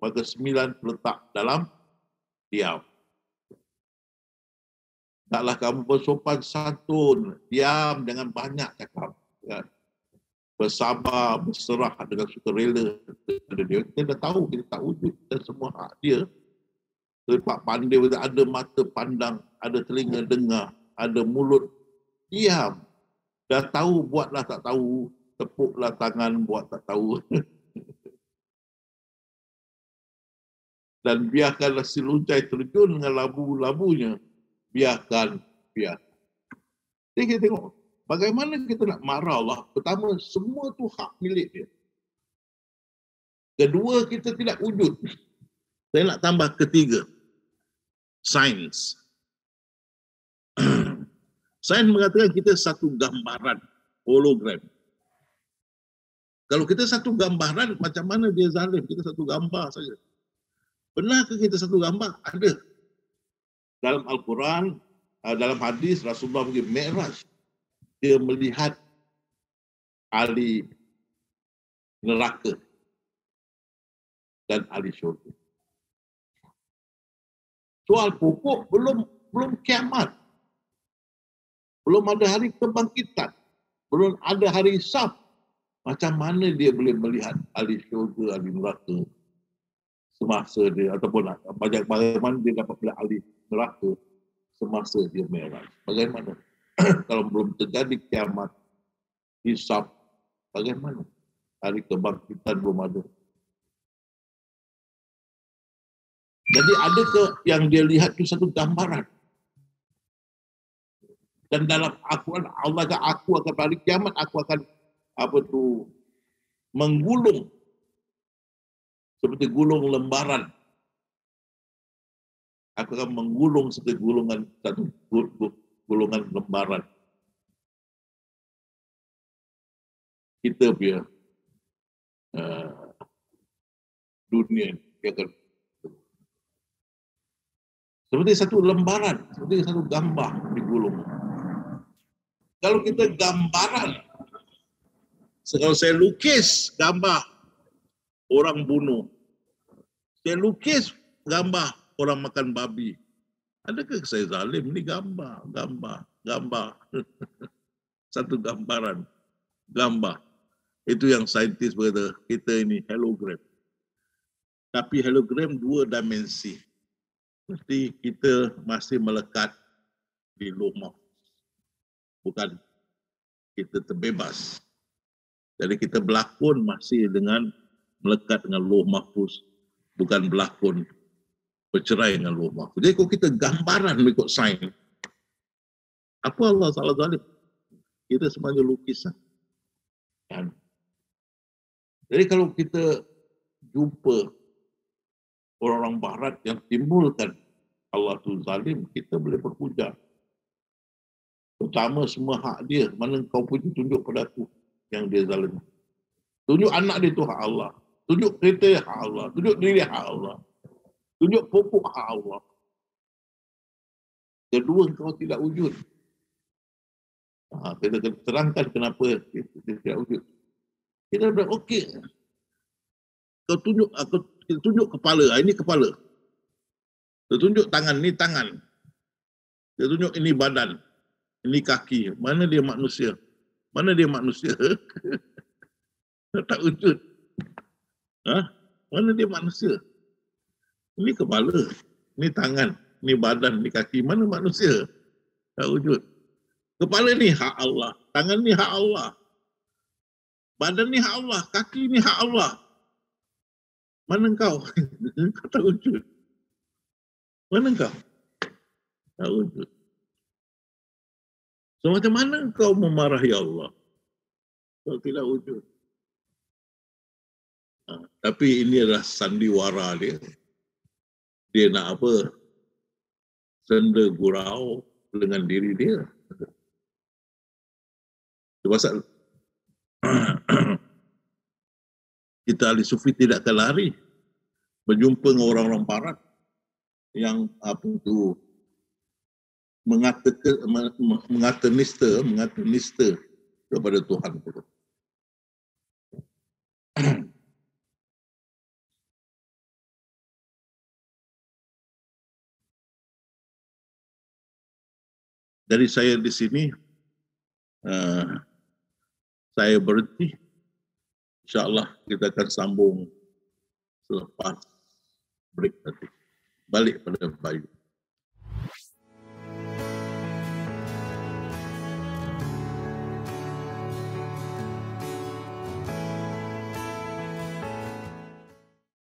maka 9 terletak dalam diam. Taklah kamu bersopan santun, diam, jangan banyak cakap. Kan? Bersabar, berserah dengan sukarela kepada dia. Kita dah tahu kita tak wujud dan semua hak dia. Lepak pandai, ada mata pandang, ada telinga dengar, ada mulut diam. Dah tahu, buatlah tak tahu. Tepuklah tangan, buat tak tahu. Dan biarkanlah si luncai terjun dengan labu-labunya. Biarkan. Jadi kita tengok, bagaimana kita nak marah Allah. Pertama, semua tu hak milik dia. Kedua, kita tidak wujud. Saya nak tambah ketiga. Sains. Sains mengatakan kita satu gambaran, hologram. Kalau kita satu gambaran, macam mana dia zalim? Kita satu gambar saja. Benarkah kita satu gambar? Ada. Dalam Al-Quran, dalam hadis, Rasulullah pergi Mi'raj. Dia melihat ahli neraka dan ahli syurga. Soal pokok belum kiamat. Belum ada hari kebangkitan. Belum ada hari hisab. Macam mana dia boleh melihat ahli syurga, ahli neraka semasa dia, ataupun bagaimana dia dapat melihat ahli neraka semasa dia Mi'raj. Bagaimana? Kalau belum terjadi kiamat, hisab, bagaimana? Hari kebangkitan belum ada. Jadi adakah yang dia lihat itu satu gambaran? Dan dalam Al-Quran, Allah kata, aku akan balik kiamat, aku akan menggulung seperti gulung lembaran. Aku akan menggulung seperti satu gulungan lembaran. Kita punya dunia dia akan seperti satu lembaran, seperti satu gambar digulung. Kalau kita gambaran, kalau saya lukis gambar orang bunuh, saya lukis gambar orang makan babi, adakah saya zalim? Ini gambar. Satu gambaran, gambar. Itu yang saintis berkata, kita ini hologram. Tapi hologram 2 dimensi. Mesti kita masih melekat di low mouth. Bukan kita terbebas. Jadi kita berlakon masih dengan melekat dengan Lauh Mahfuz, bukan berlakon bercerai dengan Lauh Mahfuz. Jadi kalau kita gambaran mengikut sains, apa Allah salah zalim? Kita semuanya lukisan. Kan? Jadi kalau kita jumpa orang-orang barat yang timbulkan Allah tu zalim, kita boleh berhujah. Pertama semua hak dia, mana kau punya tunjuk pada aku yang dia zalim. Tunjuk anak dia tu hak Allah. Tunjuk kereta dia hak Allah. Tunjuk diri dia hak Allah. Tunjuk pokok hak Allah. Kedua, kau tidak wujud. Kita terangkan kenapa kita tidak wujud. Kita bilang, okey. Kau tunjuk, kita tunjuk kepala. Ini kepala. Kita tunjuk tangan, ini tangan. Kita tunjuk ini badan. Ini kaki. Mana dia manusia? Mana dia manusia? Tak wujud. Mana dia manusia? Ini kepala, ini tangan, ini badan, ini kaki. Mana manusia? Tak wujud. Kepala ni hak Allah, tangan ni hak Allah, badan ni hak Allah, kaki ni hak Allah. Mana engkau? Kau tak wujud. Mana engkau? Tak wujud. So macam mana engkau memarahi Allah? Kau tidak wujud. Tapi ini adalah sandiwara dia. Dia nak apa? Senda gurau dengan diri dia. Sebab kita ahli sufi tidak akan lari berjumpa dengan orang-orang barat yang apa itu mengata nista kepada Tuhan. Dari saya di sini, saya berhenti. InsyaAllah kita akan sambung selepas break nanti. Balik pada Bayu.